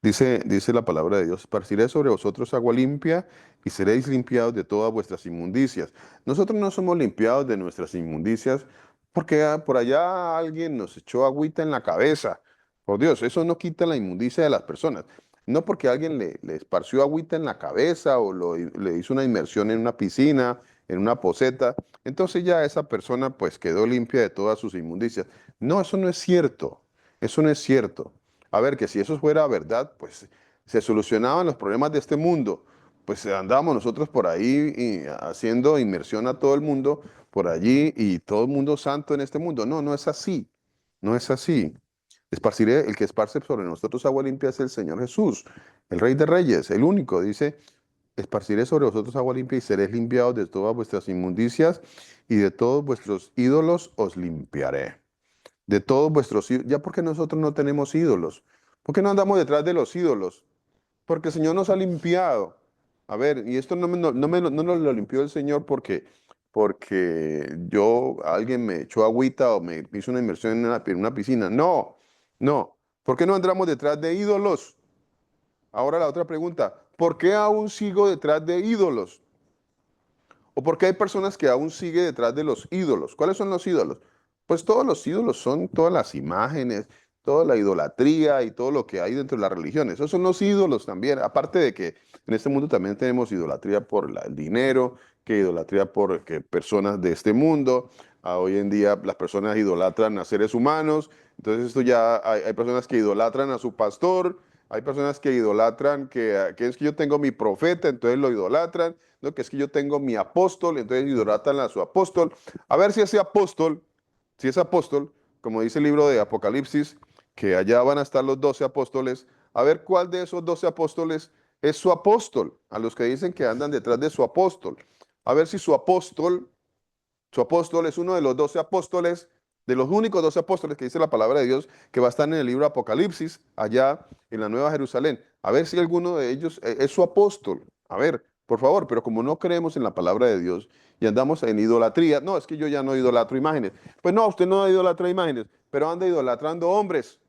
dice la palabra de Dios, esparciré sobre vosotros agua limpia y seréis limpiados de todas vuestras inmundicias. Nosotros no somos limpiados de nuestras inmundicias porque por allá alguien nos echó agüita en la cabeza. Por Dios, eso no quita la inmundicia de las personas. No porque alguien le esparció agüita en la cabeza o le hizo una inmersión en una piscina, en una poceta, entonces ya esa persona pues quedó limpia de todas sus inmundicias. No, eso no es cierto. Eso no es cierto. A ver, que si eso fuera verdad, pues se solucionaban los problemas de este mundo. Pues andábamos nosotros por ahí haciendo inmersión a todo el mundo por allí y todo el mundo santo en este mundo. No, no es así. No es así. El que esparce sobre nosotros agua limpia es el Señor Jesús, el Rey de Reyes, el único. Dice, esparciré sobre vosotros agua limpia y seréis limpiados de todas vuestras inmundicias y de todos vuestros ídolos os limpiaré de todos vuestros ídolos. Ya porque nosotros no tenemos ídolos. ¿Por qué no andamos detrás de los ídolos? Porque el Señor nos ha limpiado. A ver, y esto no nos lo limpió el Señor porque alguien me echó agüita o me hizo una inmersión en una piscina. No, no. ¿Por qué no andamos detrás de ídolos? Ahora la otra pregunta. ¿Por qué aún sigo detrás de ídolos? ¿O por qué hay personas que aún siguen detrás de los ídolos? ¿Cuáles son los ídolos? Pues todos los ídolos son todas las imágenes, toda la idolatría y todo lo que hay dentro de las religiones. Esos son los ídolos también. Aparte de que en este mundo también tenemos idolatría por el dinero, que idolatría por que personas de este mundo. Hoy en día las personas idolatran a seres humanos. Entonces esto ya hay personas que idolatran a su pastor. Hay personas que idolatran que es que yo tengo mi profeta, entonces lo idolatran. ¿No? Que es que yo tengo mi apóstol, entonces idolatran a su apóstol. A ver si es apóstol, como dice el libro de Apocalipsis, que allá van a estar los 12 apóstoles, a ver cuál de esos 12 apóstoles es su apóstol, a los que dicen que andan detrás de su apóstol. A ver si su apóstol es uno de los 12 apóstoles de los únicos 12 apóstoles que dice la palabra de Dios, que va a estar en el libro Apocalipsis, allá en la Nueva Jerusalén. A ver si alguno de ellos es su apóstol. A ver, por favor, pero como no creemos en la palabra de Dios y andamos en idolatría, no, es que yo ya no idolatro imágenes. Pues no, usted no idolatra imágenes, pero anda idolatrando hombres,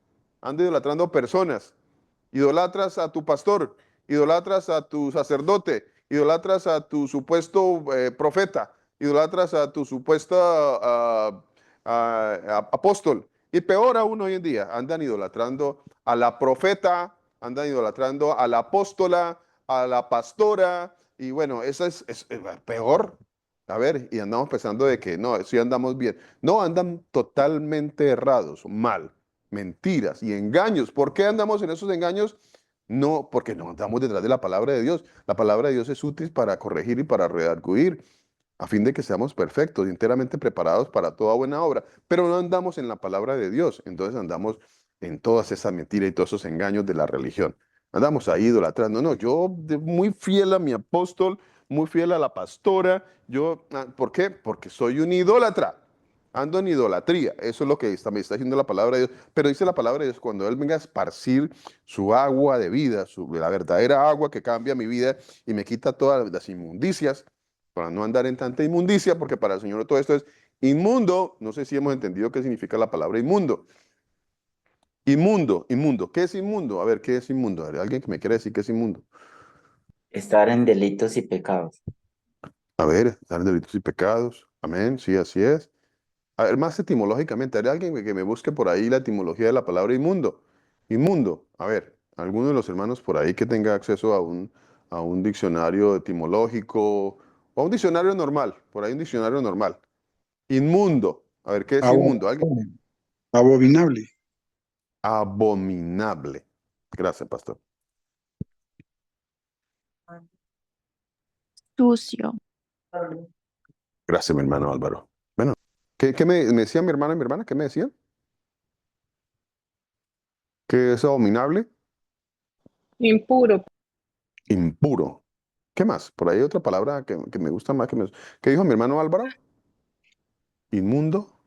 anda idolatrando personas. Idolatras a tu pastor, idolatras a tu sacerdote, idolatras a tu supuesto profeta, idolatras a tu supuesto apóstol. Y peor aún hoy en día, andan idolatrando a la profeta, andan idolatrando a la apóstola, a la pastora, y bueno, eso es peor. A ver, y andamos pensando de que no, sí andamos bien. No, andan totalmente errados, mal, mentiras y engaños. ¿Por qué andamos en esos engaños? No, porque no andamos detrás de la palabra de Dios. La palabra de Dios es útil para corregir y para redarguir, a fin de que seamos perfectos, enteramente preparados para toda buena obra. Pero no andamos en la palabra de Dios, entonces andamos en todas esas mentiras y todos esos engaños de la religión. Andamos ahí idolatrando. No, yo muy fiel a mi apóstol, muy fiel a la pastora. ¿Por qué? Porque soy un idólatra. Ando en idolatría. Eso es lo que me está diciendo la palabra de Dios. Pero dice la palabra de Dios, cuando Él venga a esparcir su agua de vida, la verdadera agua que cambia mi vida y me quita todas las inmundicias, para no andar en tanta inmundicia, porque para el Señor todo esto es inmundo. No sé si hemos entendido qué significa la palabra inmundo. Inmundo, inmundo. ¿Qué es inmundo? A ver, ¿qué es inmundo? A ver, alguien que me quiera decir qué es inmundo. Estar en delitos y pecados. A ver, estar en delitos y pecados. Amén, sí, así es. A ver, más etimológicamente, ¿hay alguien que me busque por ahí la etimología de la palabra inmundo? Inmundo. A ver, alguno de los hermanos por ahí que tenga acceso a un diccionario etimológico o a un diccionario normal, por ahí un diccionario normal. Inmundo. A ver, ¿qué es inmundo? ¿Alguien? Abominable. Abominable. Gracias, pastor. Sucio. Gracias, mi hermano Álvaro. Bueno, ¿qué me decía mi hermana y mi hermana? ¿Qué me decían? ¿Qué es abominable? Impuro. Impuro. ¿Qué más? Por ahí hay otra palabra que me gusta más. ¿Qué dijo mi hermano Álvaro? Inmundo.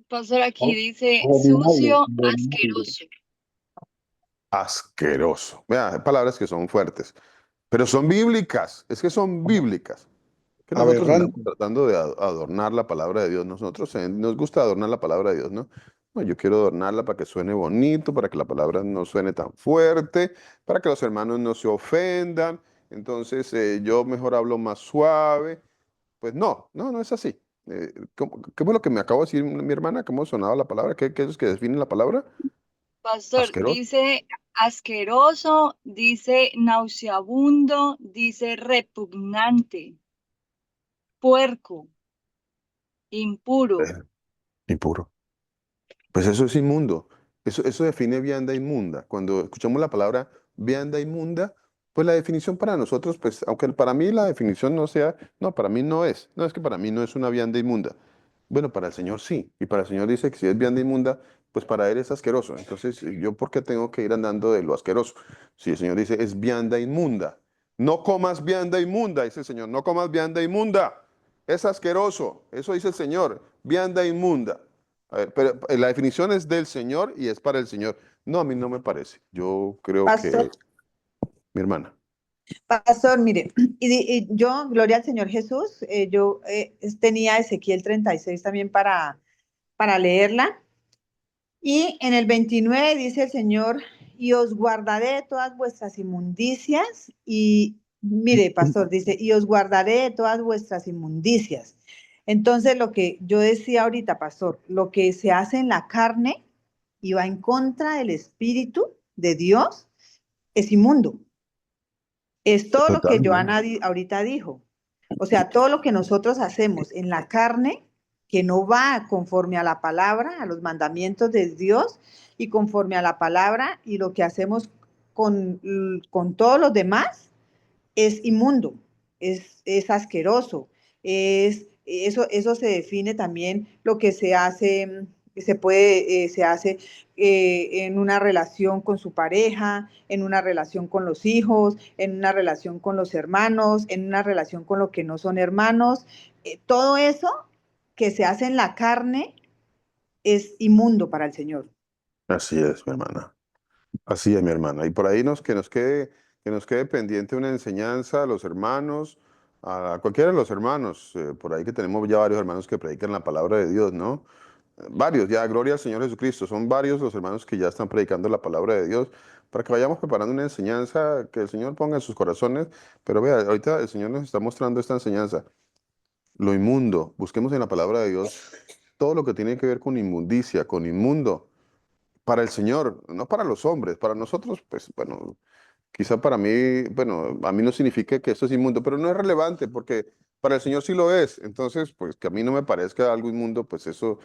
Pastor, aquí dice Abominable. sucio, Abominable. asqueroso. Asqueroso. Vea, hay palabras que son fuertes, pero son bíblicas. Es que son bíblicas. Que nosotros andamos Aberrante. tratando de adornar la palabra de Dios. Nosotros nos gusta adornar la palabra de Dios, ¿no? No, yo quiero adornarla para que suene bonito, para que la palabra no suene tan fuerte, para que los hermanos no se ofendan. Entonces, yo mejor hablo más suave. Pues no, no, no es así. ¿Qué fue lo que me acabo de decir mi hermana? ¿Cómo sonaba la palabra? ¿Qué es que define la palabra? Pastor, Asqueroso. dice asqueroso, dice nauseabundo, dice repugnante, puerco, impuro. Impuro. Pues eso es inmundo. Eso define vianda inmunda. Cuando escuchamos la palabra vianda inmunda, pues la definición para nosotros, pues aunque para mí la definición no sea, no, para mí no es. No es que para mí no es una vianda inmunda. Bueno, para el Señor sí. Y para el Señor dice que si es vianda inmunda, pues para Él es asqueroso. Entonces, ¿yo por qué tengo que ir andando de lo asqueroso? Si el Señor dice es vianda inmunda. No comas vianda inmunda, dice el Señor. No comas vianda inmunda. Es asqueroso. Eso dice el Señor. Vianda inmunda. A ver, pero la definición es del Señor y es para el Señor. No, a mí no me parece. Yo creo Pastor, que, mi hermana, pastor, mire, y yo, gloria al Señor Jesús, yo tenía Ezequiel 36 también para leerla. Y en el 29 dice el Señor, y os guardaré de todas vuestras inmundicias. Y mire, pastor, dice, y os guardaré de todas vuestras inmundicias. Entonces, lo que yo decía ahorita, pastor, lo que se hace en la carne y va en contra del Espíritu de Dios es inmundo. Es todo lo que totalmente. Joana ahorita dijo. O sea, todo lo que nosotros hacemos en la carne, que no va conforme a la palabra, a los mandamientos de Dios y conforme a la palabra, y lo que hacemos con todos los demás, es inmundo, es asqueroso, eso se define también lo que se hace, se hace en una relación con su pareja, en una relación con los hijos, en una relación con los hermanos, en una relación con los que no son hermanos, todo eso que se hace en la carne es inmundo para el Señor. Así es, mi hermana. Así es, mi hermana. Y por ahí que nos quede pendiente una enseñanza a los hermanos, a cualquiera de los hermanos, por ahí que tenemos ya varios hermanos que predican la palabra de Dios, ¿no? Varios, ya, gloria al Señor Jesucristo. Son varios los hermanos que ya están predicando la palabra de Dios para que vayamos preparando una enseñanza que el Señor ponga en sus corazones. Pero vea, ahorita el Señor nos está mostrando esta enseñanza. Lo inmundo, busquemos en la palabra de Dios todo lo que tiene que ver con inmundicia, con inmundo, para el Señor, no para los hombres. Para nosotros, pues bueno, quizá para mí, bueno, a mí no significa que esto es inmundo, pero no es relevante porque para el Señor sí lo es. Entonces, pues que a mí no me parezca algo inmundo, pues eso,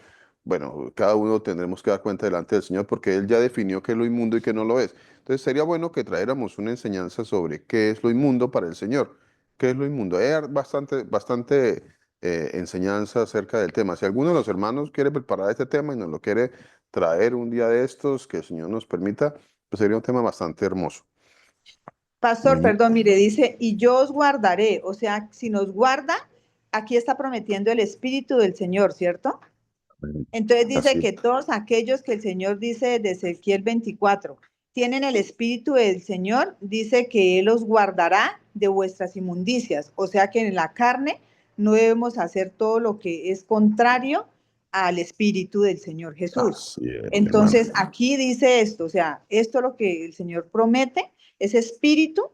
bueno, cada uno tendremos que dar cuenta delante del Señor porque Él ya definió qué es lo inmundo y qué no lo es. Entonces, sería bueno que trajéramos una enseñanza sobre qué es lo inmundo para el Señor. ¿Qué es lo inmundo? Hay bastante enseñanza acerca del tema. Si alguno de los hermanos quiere preparar este tema y nos lo quiere traer un día de estos, que el Señor nos permita, pues sería un tema bastante hermoso. Pastor, perdón, mire, dice, y yo os guardaré, o sea, si nos guarda, aquí está prometiendo el Espíritu del Señor, ¿cierto? Entonces dice Así es. que todos aquellos que el Señor dice de Ezequiel 24 tienen el Espíritu del Señor, dice que Él os guardará de vuestras inmundicias, o sea que en la carne no debemos hacer todo lo que es contrario al Espíritu del Señor Jesús. Así es, mi Entonces hermano. aquí dice esto, o sea, esto es lo que el Señor promete, es Espíritu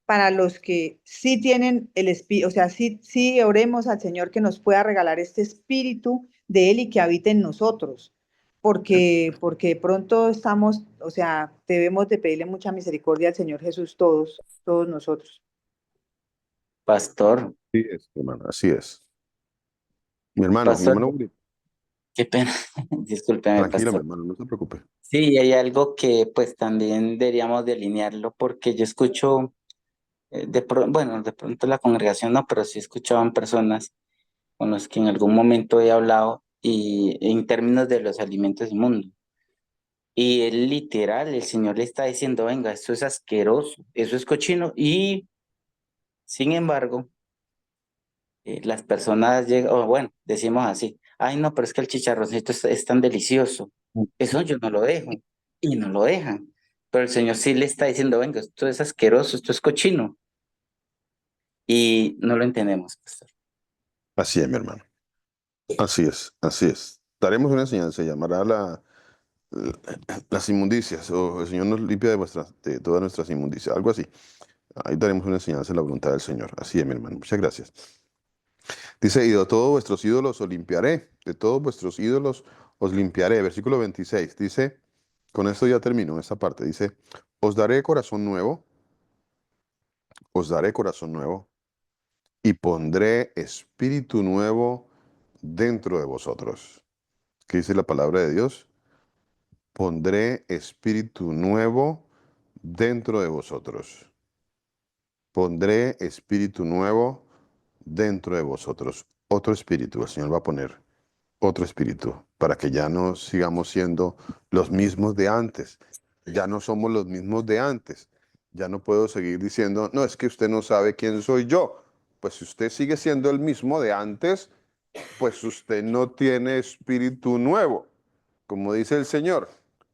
para los que sí tienen el Espíritu, o sea, sí oremos al Señor que nos pueda regalar este Espíritu de Él y que habite en nosotros, porque de pronto estamos, o sea, debemos de pedirle mucha misericordia al Señor Jesús todos nosotros. Pastor, Así es, hermano, así es. Mi pastor, hermano, Uri, qué pena, discúlpeme, tranquilo, mi pastor. hermano, no se preocupe. Sí, hay algo que pues también deberíamos delinearlo porque yo escucho, bueno, de pronto la congregación no, pero sí escuchaban personas con los que en algún momento he hablado y en términos de los alimentos inmundos. Y él literal, el Señor le está diciendo, venga, esto es asqueroso, eso es cochino. Y sin embargo, las personas llegan, o bueno, decimos así, ay no, pero es que el chicharroncito es tan delicioso. Eso yo no lo dejo. Y no lo dejan. Pero el Señor sí le está diciendo, venga, esto es asqueroso, esto es cochino. Y no lo entendemos, pastor. Así es, mi hermano. Así es, así es. Daremos una enseñanza, se llamará las inmundicias, o el Señor nos limpia de todas nuestras inmundicias, algo así. Ahí daremos una enseñanza en la voluntad del Señor. Así es, mi hermano. Muchas gracias. Dice, y de todos vuestros ídolos os limpiaré, de todos vuestros ídolos os limpiaré. Versículo 26 dice, con esto ya termino esta parte, dice, os daré corazón nuevo, y pondré espíritu nuevo dentro de vosotros. ¿Qué dice la palabra de Dios? Pondré espíritu nuevo dentro de vosotros. Pondré espíritu nuevo dentro de vosotros. Otro espíritu, el Señor va a poner otro espíritu para que ya no sigamos siendo los mismos de antes. Ya no somos los mismos de antes. Ya no puedo seguir diciendo, no, es que usted no sabe quién soy yo. Pues si usted sigue siendo el mismo de antes, pues usted no tiene espíritu nuevo, como dice el Señor.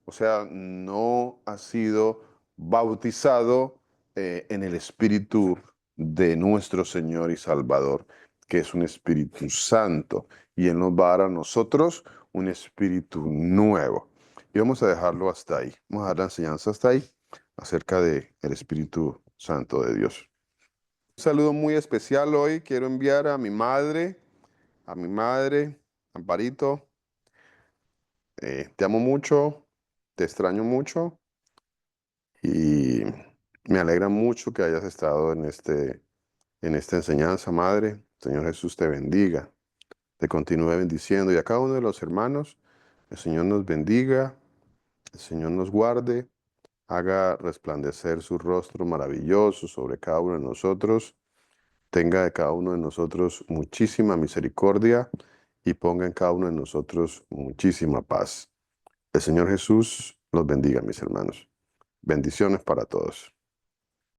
O sea, no ha sido bautizado en el espíritu de nuestro Señor y Salvador, que es un Espíritu Santo, y Él nos va a dar a nosotros un espíritu nuevo. Y vamos a dejarlo hasta ahí. Vamos a dar la enseñanza hasta ahí acerca del Espíritu Santo de Dios. Un saludo muy especial hoy. Quiero enviar a mi madre, Amparito. Te amo mucho, te extraño mucho y me alegra mucho que hayas estado en esta enseñanza, madre. Señor Jesús te bendiga, te continúe bendiciendo y a cada uno de los hermanos, el Señor nos bendiga, el Señor nos guarde, haga resplandecer su rostro maravilloso sobre cada uno de nosotros, tenga de cada uno de nosotros muchísima misericordia y ponga en cada uno de nosotros muchísima paz. El Señor Jesús los bendiga, mis hermanos. Bendiciones para todos.